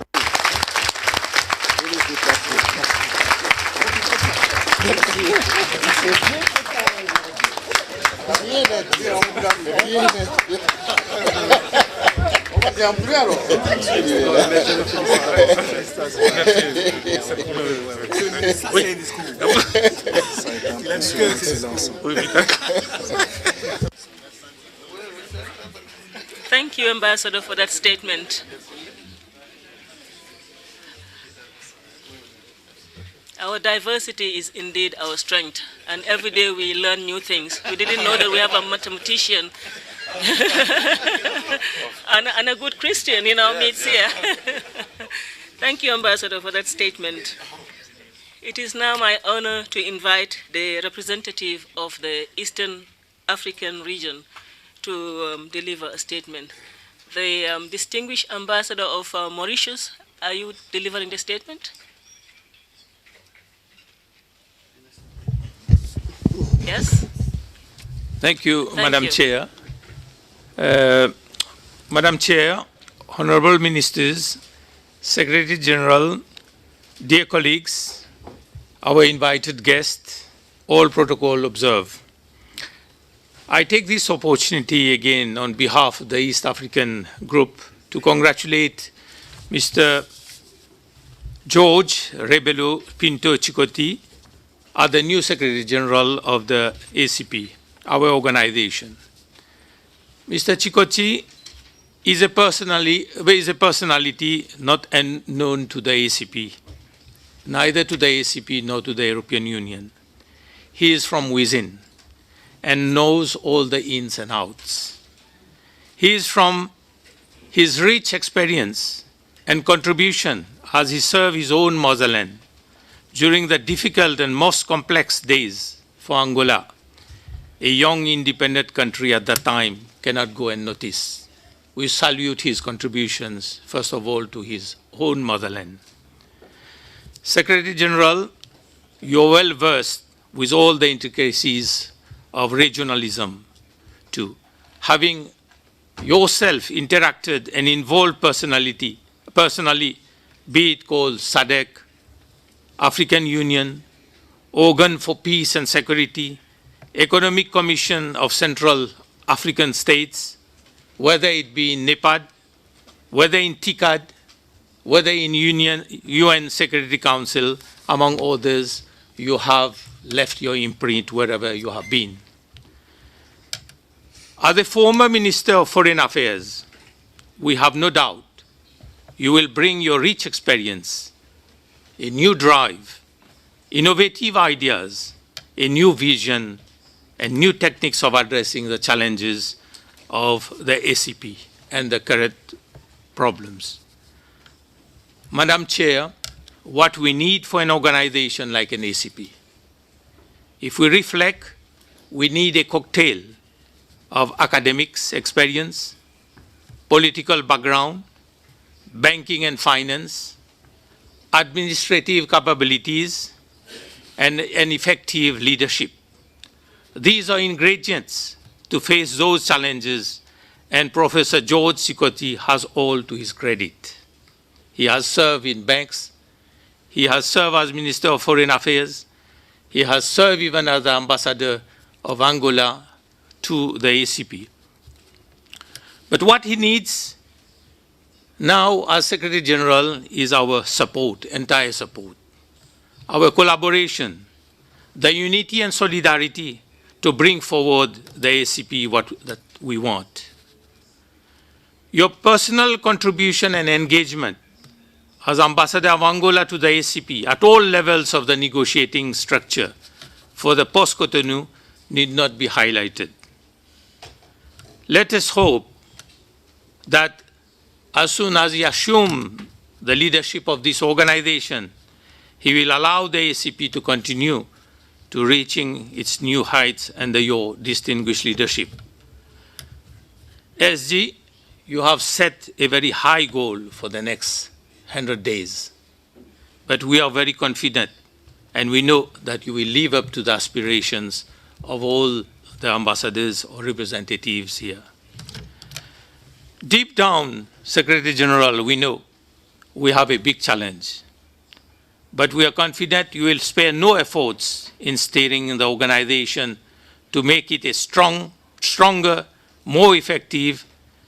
Thank you, Ambassador, for that statement. Our diversity is indeed our strength, and every day we learn new things. We didn't know that we have a mathematician and a good Christian in our midst here. Thank you, Ambassador, for that statement. It is now my honor to invite the representative of the Eastern African region to deliver a statement. The distinguished ambassador of Mauritius, are you delivering the statement? Yes? Thank you, Madam Chair. Madam Chair, Honorable Ministers, Secretary General, dear colleagues, our invited guests, all protocol observe. I take this opportunity again on behalf of the East African Group to congratulate Mr. George Rebelo Pinto Chikoti as the new Secretary General of the ACP, our organization. Mr. Chikoti is a personality not unknown to the ACP, neither to the ACP nor to the European Union. He is from within and knows all the ins and outs. He is from his rich experience and contribution as he served his own motherland during the difficult and most complex days for Angola. A young independent country at that time cannot go unnoticed. We salute his contributions, first of all, to his own motherland. Secretary General, you're well versed with all the intricacies of regionalism too. Having yourself interacted and involved personally, be it called SADC, African Union, Organ for Peace and Security, Economic Commission of Central African States, whether it be in NEPAD, whether in TICAD, whether in UN Security Council, among others, you have left your imprint wherever you have been. As a former Minister of Foreign Affairs, we have no doubt you will bring your rich experience, a new drive, innovative ideas, a new vision, and new techniques of addressing the challenges of the ACP and the current problems. Madam Chair, what we need for an organization like an ACP, if we reflect, we need a cocktail of academics experience, political background, banking and finance, administrative capabilities, and an effective leadership. These are ingredients to face those challenges, and Professor George Chikoti has all to his credit. He has served in banks, he has served as Minister of Foreign Affairs, he has served even as the Ambassador of Angola to the ACP. But what he needs now as Secretary General is our support, entire support, our collaboration, the unity and solidarity to bring forward the ACP that we want. Your personal contribution and engagement as Ambassador of Angola to the ACP at all levels of the negotiating structure for the post-Cotonou need not be highlighted. Let us hope that as soon as he assumes the leadership of this organization, he will allow the ACP to continue to reaching its new heights under your distinguished leadership. SG, you have set a very high goal for the next 100 days. But we are very confident, and we know that you will live up to the aspirations of all the ambassadors or representatives here. Deep down, Secretary General, we know we have a big challenge. But we are confident you will spare no efforts in steering the organization to make it a stronger, more effective,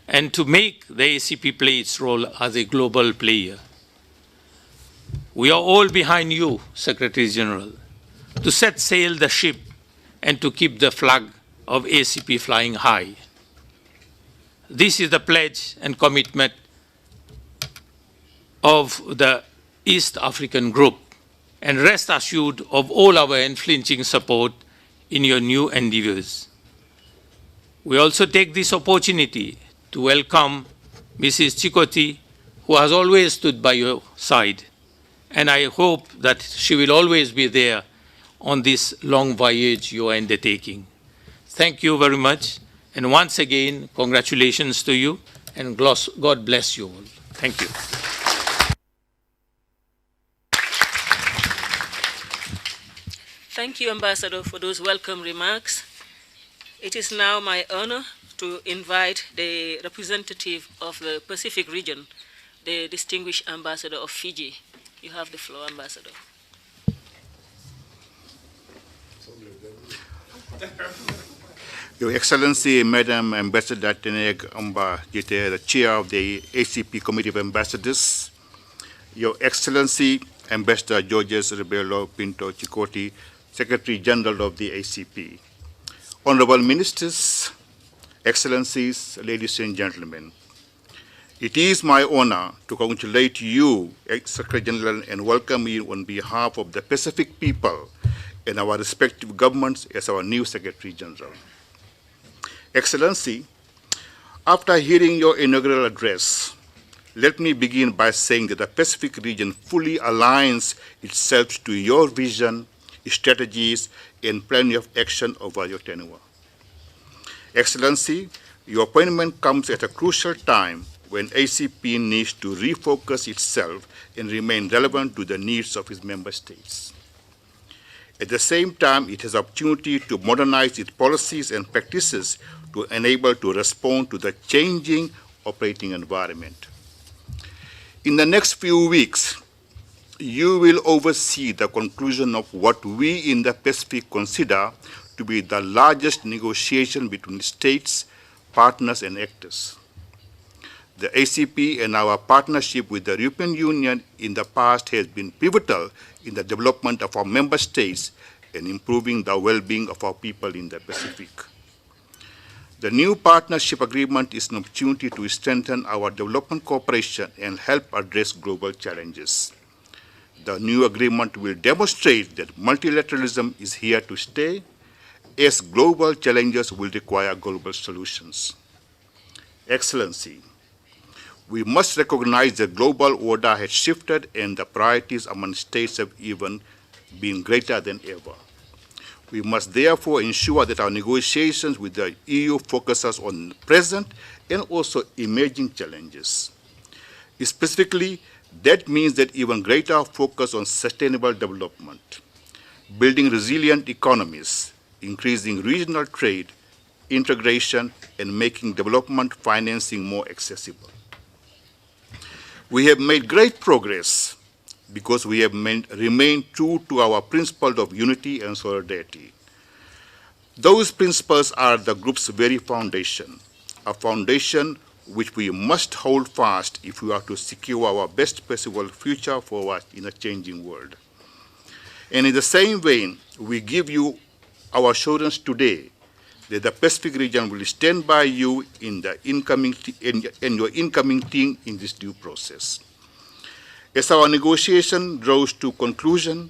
and to make the ACP play its role as a global player. We are all behind you, Secretary General, to set sail the ship and to keep the flag of ACP flying high. This is the pledge and commitment of the East African Group, and rest assured of all our unflinching support in your new endeavors. We also take this opportunity to welcome Mrs. Chikoti, who has always stood by your side, and I hope that she will always be there on this long voyage you are undertaking. Thank you very much, and once again, congratulations to you, and God bless you all. Thank you. Thank you, Ambassador, for those welcome remarks. It is now my honor to invite the representative of the Pacific region, the distinguished Ambassador of Fiji. You have the floor, Ambassador. Your Excellency, Madam Ambassador Teneg Amba Jite, the Chair of the ACP Committee of Ambassadors, Your Excellency, Ambassador Georges Rebelo Pinto Chikoti, Secretary General of the ACP, Honorable Ministers, Excellencies, ladies and gentlemen, it is my honor to congratulate you, Secretary General, and welcome you on behalf of the Pacific people and our respective governments as our new Secretary General. Excellency, after hearing your inaugural address, let me begin by saying that the Pacific region fully aligns itself to your vision, strategies, and plan of action over your tenure. Excellency, your appointment comes at a crucial time when ACP needs to refocus itself and remain relevant to the needs of its member states. At the same time, it has opportunity to modernize its policies and practices to enable to respond to the changing operating environment. In the next few weeks, you will oversee the conclusion of what we in the Pacific consider to be the largest negotiation between states, partners, and actors. The ACP and our partnership with the European Union in the past has been pivotal in the development of our member states and improving the well-being of our people in the Pacific. The new partnership agreement is an opportunity to strengthen our development cooperation and help address global challenges. The new agreement will demonstrate that multilateralism is here to stay, as global challenges will require global solutions. Excellency, we must recognize that global order has shifted and the priorities among states have even been greater than ever. We must therefore ensure that our negotiations with the EU focuses on present and also emerging challenges. Specifically, that means that even greater focus on sustainable development, building resilient economies, increasing regional trade, integration, and making development financing more accessible. We have made great progress because we have remained true to our principle of unity and solidarity. Those principles are the group's very foundation, a foundation which we must hold fast if we are to secure our best possible future forward in a changing world. And in the same vein, we give you our assurance today that the Pacific region will stand by you in the your incoming team in this due process. As our negotiation draws to conclusion,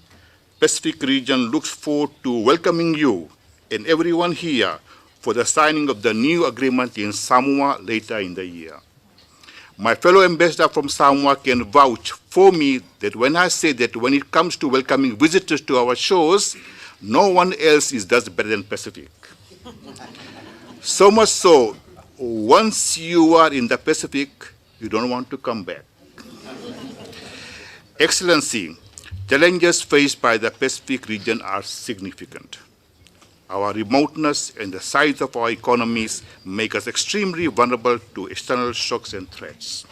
Pacific region looks forward to welcoming you and everyone here for the signing of the new agreement in Samoa later in the year. My fellow ambassador from Samoa can vouch for me that when I say that when it comes to welcoming visitors to our shores, no one else does better than Pacific. So much so, once you are in the Pacific, you don't want to come back. Excellency, challenges faced by the Pacific region are significant. Our remoteness and the size of our economies make us extremely vulnerable to external shocks and threats.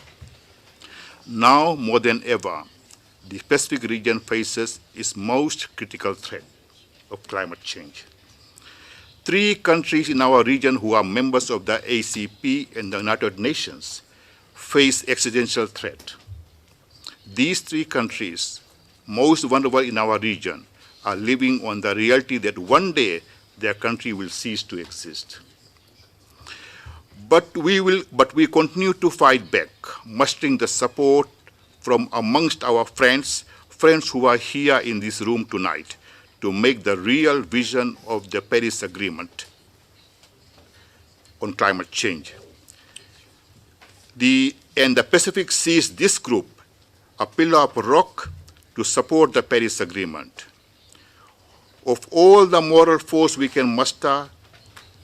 Now more than ever, the Pacific region faces its most critical threat of climate change. 3 countries in our region who are members of the ACP and the United Nations face existential threat. These 3 countries, most vulnerable in our region, are living on the reality that one day their country will cease to exist. But we continue to fight back, mustering the support from amongst our friends who are here in this room tonight, to make the real vision of the Paris Agreement on climate change. The Pacific sees this group a pillar of rock to support the Paris Agreement. Of all the moral force we can muster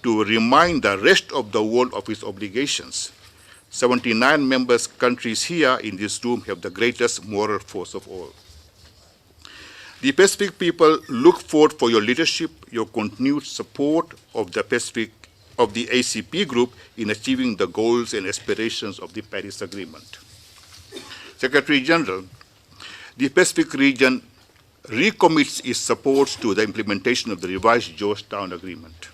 to remind the rest of the world of its obligations, 79 member countries here in this room have the greatest moral force of all. The Pacific people look forward for your leadership, your continued support of the ACP group in achieving the goals and aspirations of the Paris Agreement. Secretary General, the Pacific region recommits its support to the implementation of the revised Georgetown Agreement.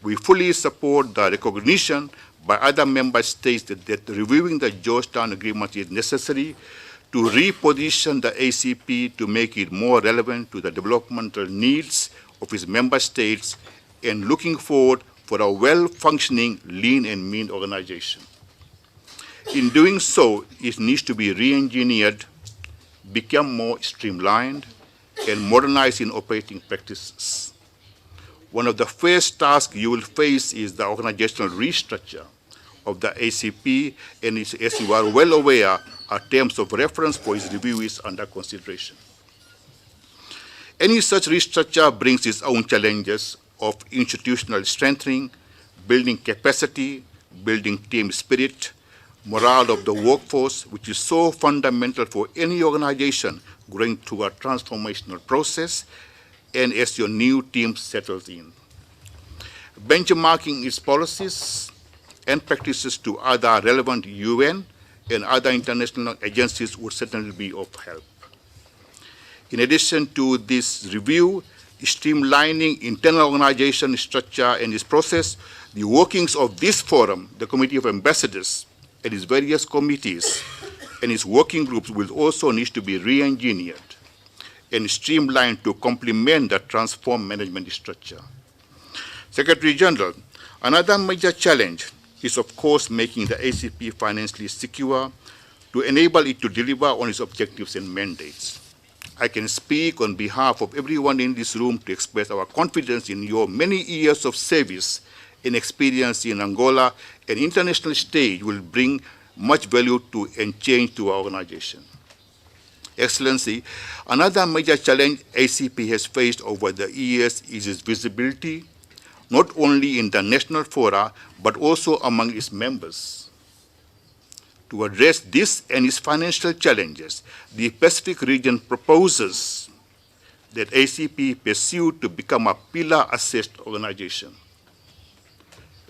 We fully support the recognition by other member states that reviewing the Georgetown Agreement is necessary to reposition the ACP to make it more relevant to the developmental needs of its member states and looking forward for a well-functioning, lean and mean organization. In doing so, it needs to be re-engineered, become more streamlined, and modernized in operating practices. One of the first tasks you will face is the organizational restructure of the ACP, and as you are well aware, our terms of reference for its review is under consideration. Any such restructure brings its own challenges of institutional strengthening, building capacity, building team spirit, morale of the workforce, which is so fundamental for any organization going through a transformational process, and as your new team settles in. Benchmarking its policies and practices to other relevant UN and other international agencies would certainly be of help. In addition to this review, streamlining internal organization structure and its process, the workings of this forum, the Committee of Ambassadors, and its various committees and its working groups will also need to be re-engineered and streamlined to complement the transformed management structure. Secretary General, another major challenge is of course making the ACP financially secure to enable it to deliver on its objectives and mandates. I can speak on behalf of everyone in this room to express our confidence in your many years of service and experience in Angola and international stage will bring much value to and change to our organization. Excellency, another major challenge ACP has faced over the years is its visibility, not only in the national fora, but also among its members. To address this and its financial challenges, the Pacific region proposes that ACP pursue to become a pillar-assessed organization.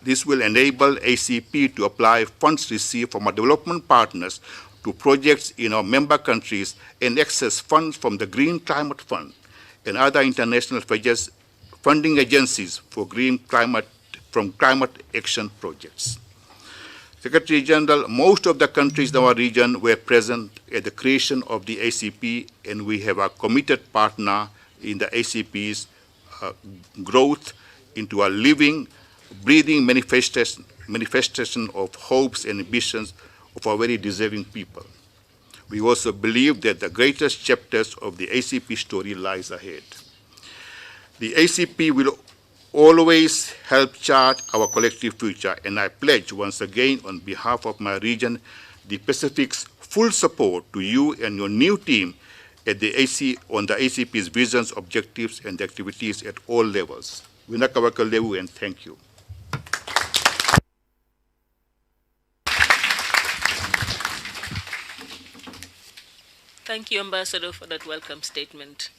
This will enable ACP to apply funds received from our development partners to projects in our member countries and access funds from the Green Climate Fund and other international funding agencies for climate action projects. Secretary General, most of the countries in our region were present at the creation of the ACP, and we have a committed partner in the ACP's growth into a living, breathing manifestation of hopes and ambitions of our very deserving people. We also believe that the greatest chapters of the ACP story lies ahead. The ACP will always help chart our collective future, and I pledge once again on behalf of my region the Pacific's full support to you and your new team at the on the ACP's visions, objectives, and activities at all levels. Winakawakalewu, and thank you. Thank you, Ambassador, for that welcome statement.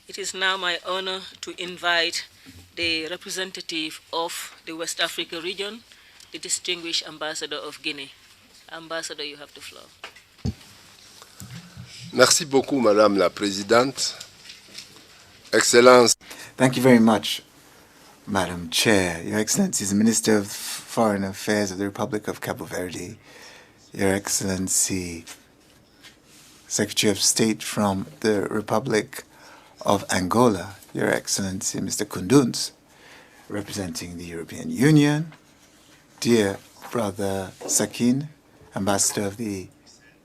It is now my honor to invite the representative of the West Africa region, the distinguished Ambassador of Guinea. Ambassador, you have the floor. Merci beaucoup, Madame la Présidente. Excellence. Thank you very much, Madam Chair. Your Excellency, the Minister of Foreign Affairs of the Republic of Cabo Verde. Your Excellency, Secretary of State from the Republic of Angola, Your Excellency, Mr. Kunduns, representing the European Union, dear Brother Sakin, Ambassador of the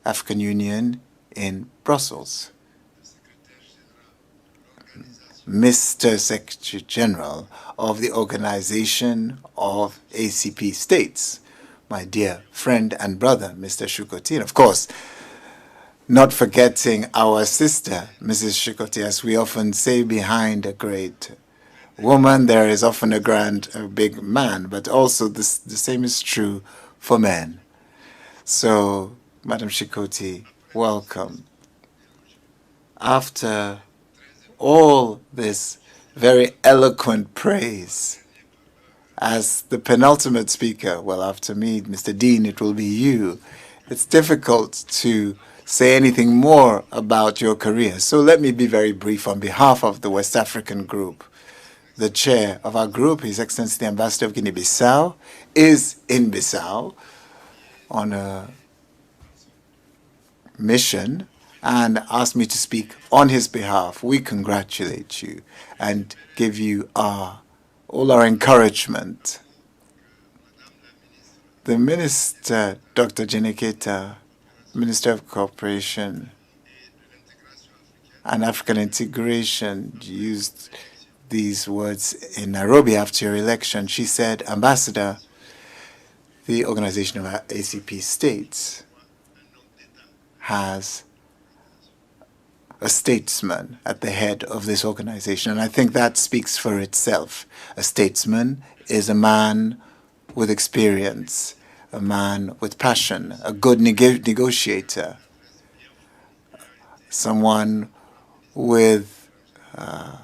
African Union in Brussels, Mr. Secretary General of the Organization of ACP States, my dear friend and brother, Mr. Chikoti, and of course, not forgetting our sister, Mrs. Chikoti. As we often say, behind a great woman, there is often a big man, but also the same is true for men. So, Madam Chikoti, welcome. After all this very eloquent praise, as the penultimate speaker, well, after me, Mr. Dean, it will be you. It's difficult to say anything more about your career. So let me be very brief on behalf of the West African group. the chair of our group, His Excellency the Ambassador of Guinea-Bissau, is in Bissau on a mission and asked me to speak on his behalf. We congratulate you and give you all our encouragement. The Minister, Dr. Jeneketa, Minister of Cooperation and African Integration, used these words in Nairobi after your election. She said, Ambassador, the organization of ACP states has a statesman at the head of this organization. And I think that speaks for itself. A statesman is a man with experience, a man with passion, a good negotiator, someone with a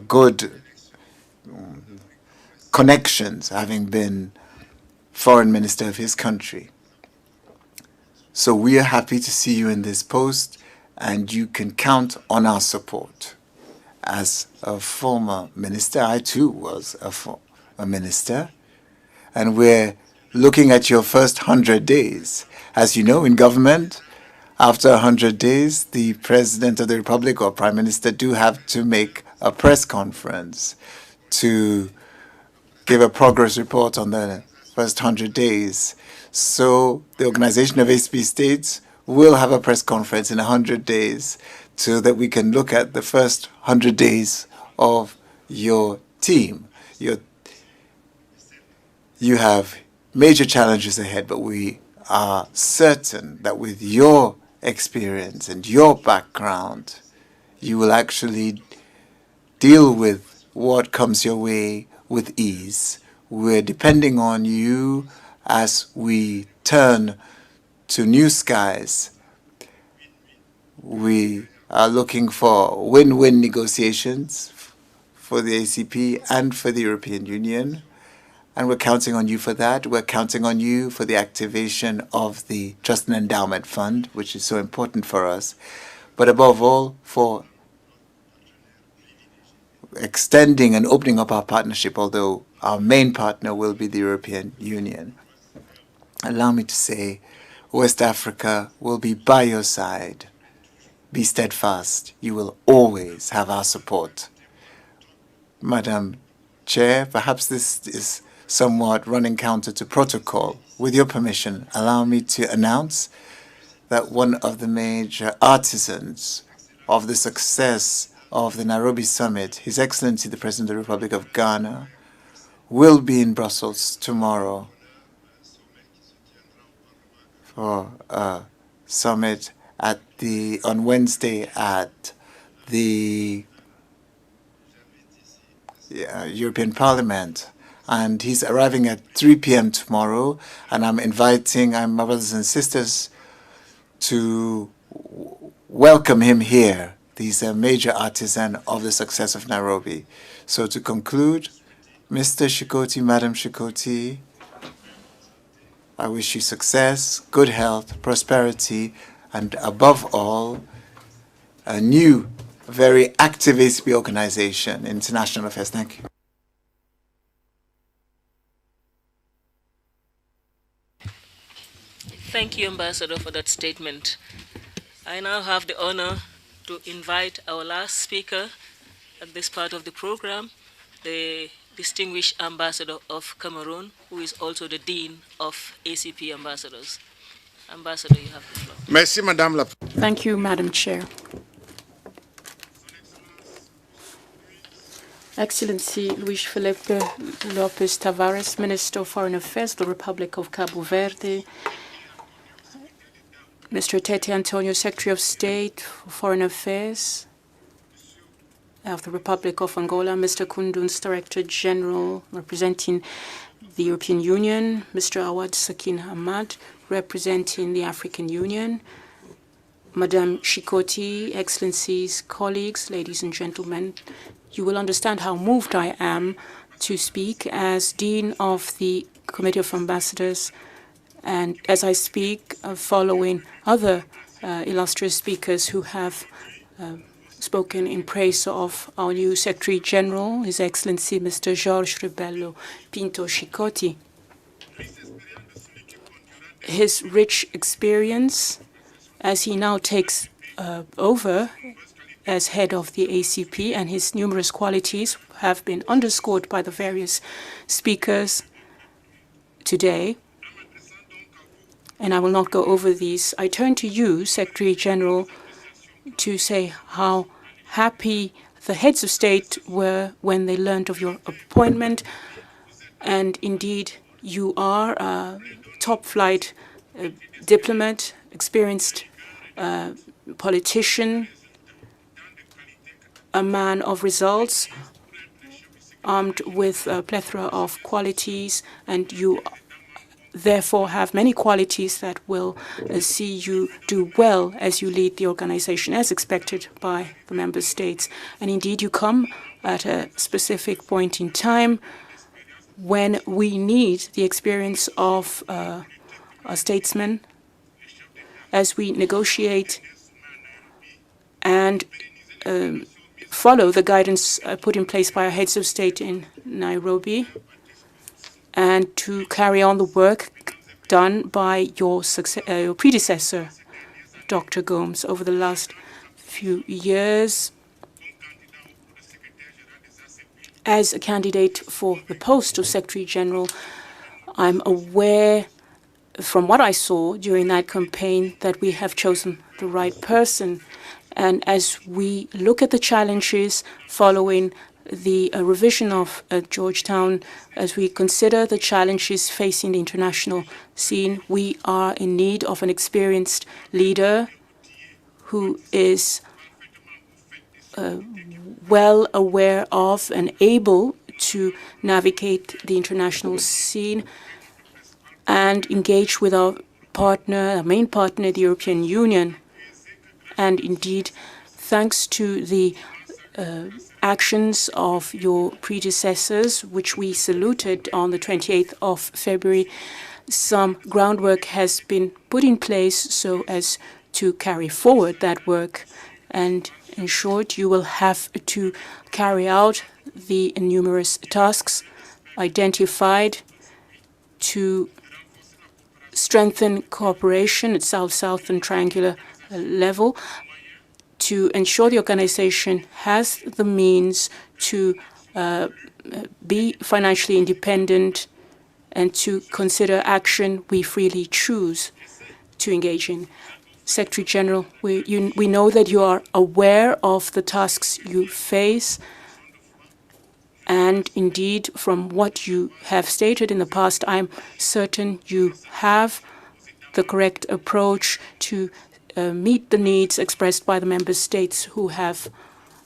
good connections, having been foreign minister of his country. So we are happy to see you in this post, and you can count on our support. As a former minister, I too was a minister, and we're looking at your first 100 days. As you know, in government, after 100 days, the President of the Republic or Prime Minister do have to make a press conference to give a progress report on the first 100 days. So the organization of ACP states will have a press conference in 100 days so that we can look at the first 100 days of your team. You have major challenges ahead, but we are certain that with your experience and your background, you will actually deal with what comes your way with ease. We're depending on you as we turn to new skies. We are looking for win-win negotiations for the ACP and for the European Union, and we're counting on you for that. We're counting on you for the activation of the Trust and Endowment Fund, which is so important for us, but above all, for extending and opening up our partnership, although our main partner will be the European Union. Allow me to say, West Africa will be by your side. Be steadfast. You will always have our support. Madam Chair, perhaps this is somewhat running counter to protocol. With your permission, allow me to announce that one of the major artisans of the success of the Nairobi Summit, His Excellency the President of the Republic of Ghana, will be in Brussels tomorrow for a summit on Wednesday at the European Parliament. And he's arriving at 3 p.m. tomorrow, and I'm inviting my brothers and sisters to welcome him here. He's a major artisan of the success of Nairobi. So to conclude, Mr. Chikoti, Madam Chikoti, I wish you success, good health, prosperity, and above all, a new, very active ACP organization, international affairs. Thank you. Thank you, Ambassador, for that statement. I now have the honor to invite our last speaker at this part of the program, the distinguished Ambassador of Cameroon, who is also the Dean of ACP Ambassadors. Ambassador, you have the floor. Merci, Madame la. Thank you, Madam Chair. Excellency Luis Felipe Lopez Tavares, Minister of Foreign Affairs, the Republic of Cabo Verde, Mr. Tete Antonio, Secretary of State for Foreign Affairs of the Republic of Angola, Mr. Kunduns, Director General representing the European Union, Mr. Awad Sakin Ahmad, representing the African Union, Madame Chikoti, Excellencies, colleagues, ladies and gentlemen, you will understand how moved I am to speak as Dean of the Committee of Ambassadors, and as I speak, following other illustrious speakers who have spoken in praise of our new Secretary General, His Excellency Mr. Georges Rebello Pinto Chikoti. His rich experience as he now takes over as head of the ACP, and his numerous qualities have been underscored by the various speakers today. And I will not go over these. I turn to you, Secretary General, to say how happy the heads of state were when they learned of your appointment. And indeed, you are a top-flight diplomat, experienced politician, a man of results, armed with a plethora of qualities, and you therefore have many qualities that will see you do well as you lead the organization, as expected by the member states. And indeed, you come at a specific point in time when we need the experience of a statesman as we negotiate and follow the guidance put in place by our heads of state in Nairobi, and to carry on the work done by your predecessor, Dr. Gomes, over the last few years. As a candidate for the post of Secretary General, I'm aware from what I saw during that campaign that we have chosen the right person. And as we look at the challenges following the revision of Georgetown, as we consider the challenges facing the international scene, we are in need of an experienced leader who is well aware of and able to navigate the international scene and engage with our main partner, the European Union. And indeed, thanks to the actions of your predecessors, which we saluted on the 28th of February, some groundwork has been put in place so as to carry forward that work. And in short, you will have to carry out the numerous tasks identified to strengthen cooperation at South-South and triangular level, to ensure the organization has the means to be financially independent and to consider action we freely choose to engage in. Secretary General, we know that you are aware of the tasks you face, and indeed, from what you have stated in the past, I'm certain you have the correct approach to meet the needs expressed by the member states who have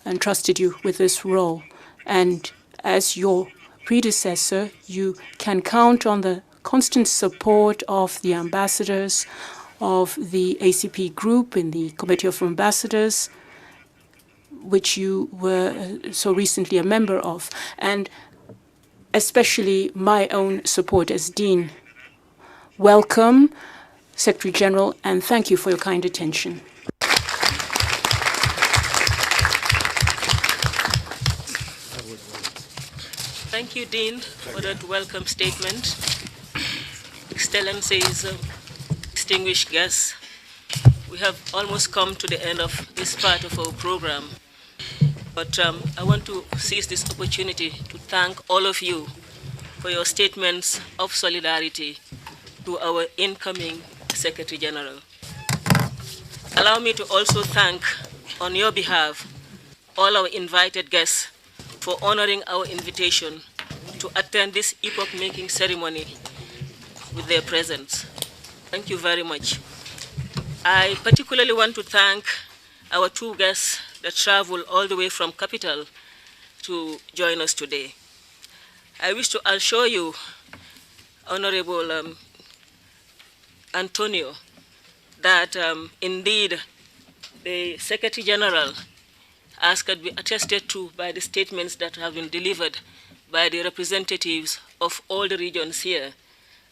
entrusted you with this role. And as your predecessor, you can count on the constant support of the ambassadors of the ACP group in the Committee of Ambassadors, which you were so recently a member of, and especially my own support as Dean. Welcome, Secretary General, and thank you for your kind attention. Thank you, Dean, for that welcome statement. Excellencies, distinguished guests, we have almost come to the end of this part of our program. But I want to seize this opportunity to thank all of you for your statements of solidarity to our incoming Secretary General. Allow me to also thank, on your behalf, all our invited guests for honoring our invitation to attend this epoch-making ceremony with their presence. Thank you very much. I particularly want to thank our two guests that traveled all the way from Capital to join us today. I wish to assure you, Honorable Antonio, that indeed the Secretary General, as could be attested to by the statements that have been delivered by the representatives of all the regions here,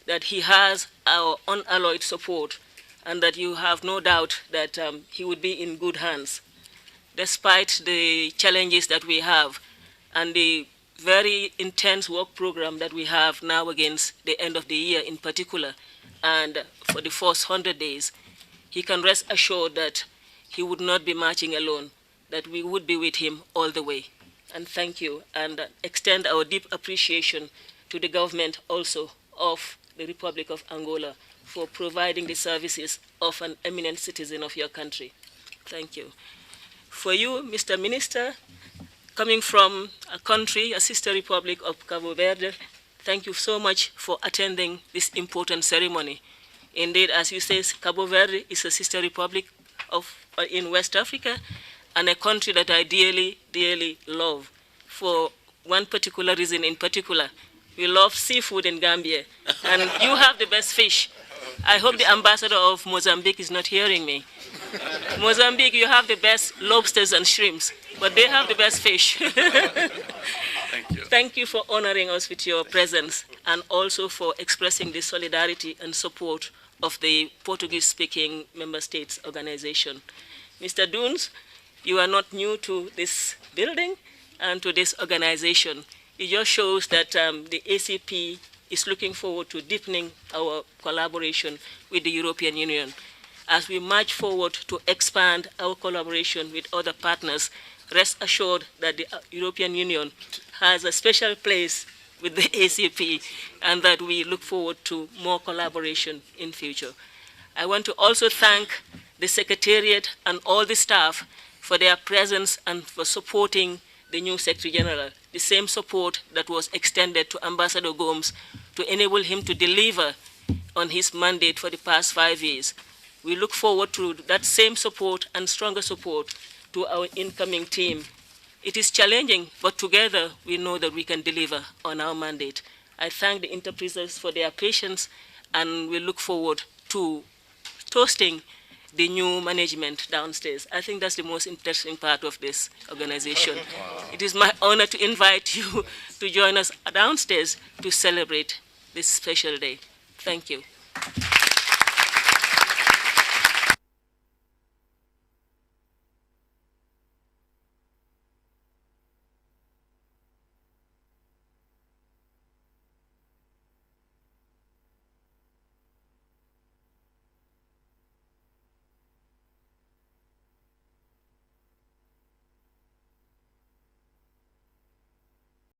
that he has our unalloyed support and that you have no doubt that he would be in good hands. despite the challenges that we have and the very intense work program that we have now against the end of the year in particular, and for the first 100 days, he can rest assured that he would not be marching alone, that we would be with him all the way. And thank you, and extend our deep appreciation to the government also of the Republic of Angola for providing the services of an eminent citizen of your country. Thank you. For you, Mr. Minister, coming from a country, a sister republic of Cabo Verde, thank you so much for attending this important ceremony. Indeed, as you say, Cabo Verde is a sister republic in West Africa, and a country that I dearly, dearly love for one particular reason in particular. We love seafood in Gambia, and you have the best fish. I hope the ambassador of Mozambique is not hearing me. Mozambique, you have the best lobsters and shrimps, but they have the best fish. Thank you. Thank you for honoring us with your presence, and also for expressing the solidarity and support of the Portuguese-speaking member states organization. Mr. Dunes, you are not new to this building and to this organization. It just shows that the ACP is looking forward to deepening our collaboration with the European Union. As we march forward to expand our collaboration with other partners, rest assured that the European Union has a special place with the ACP, and that we look forward to more collaboration in future. I want to also thank the Secretariat and all the staff for their presence and for supporting the new Secretary General, the same support that was extended to Ambassador Gomes to enable him to deliver on his mandate for the past 5 years. We look forward to that same support and stronger support to our incoming team. It is challenging, but together we know that we can deliver on our mandate. I thank the interpreters for their patience, and we look forward to toasting the new management downstairs. I think that's the most interesting part of this organization. Wow. It is my honor to invite you to join us downstairs to celebrate this special day. Thank you.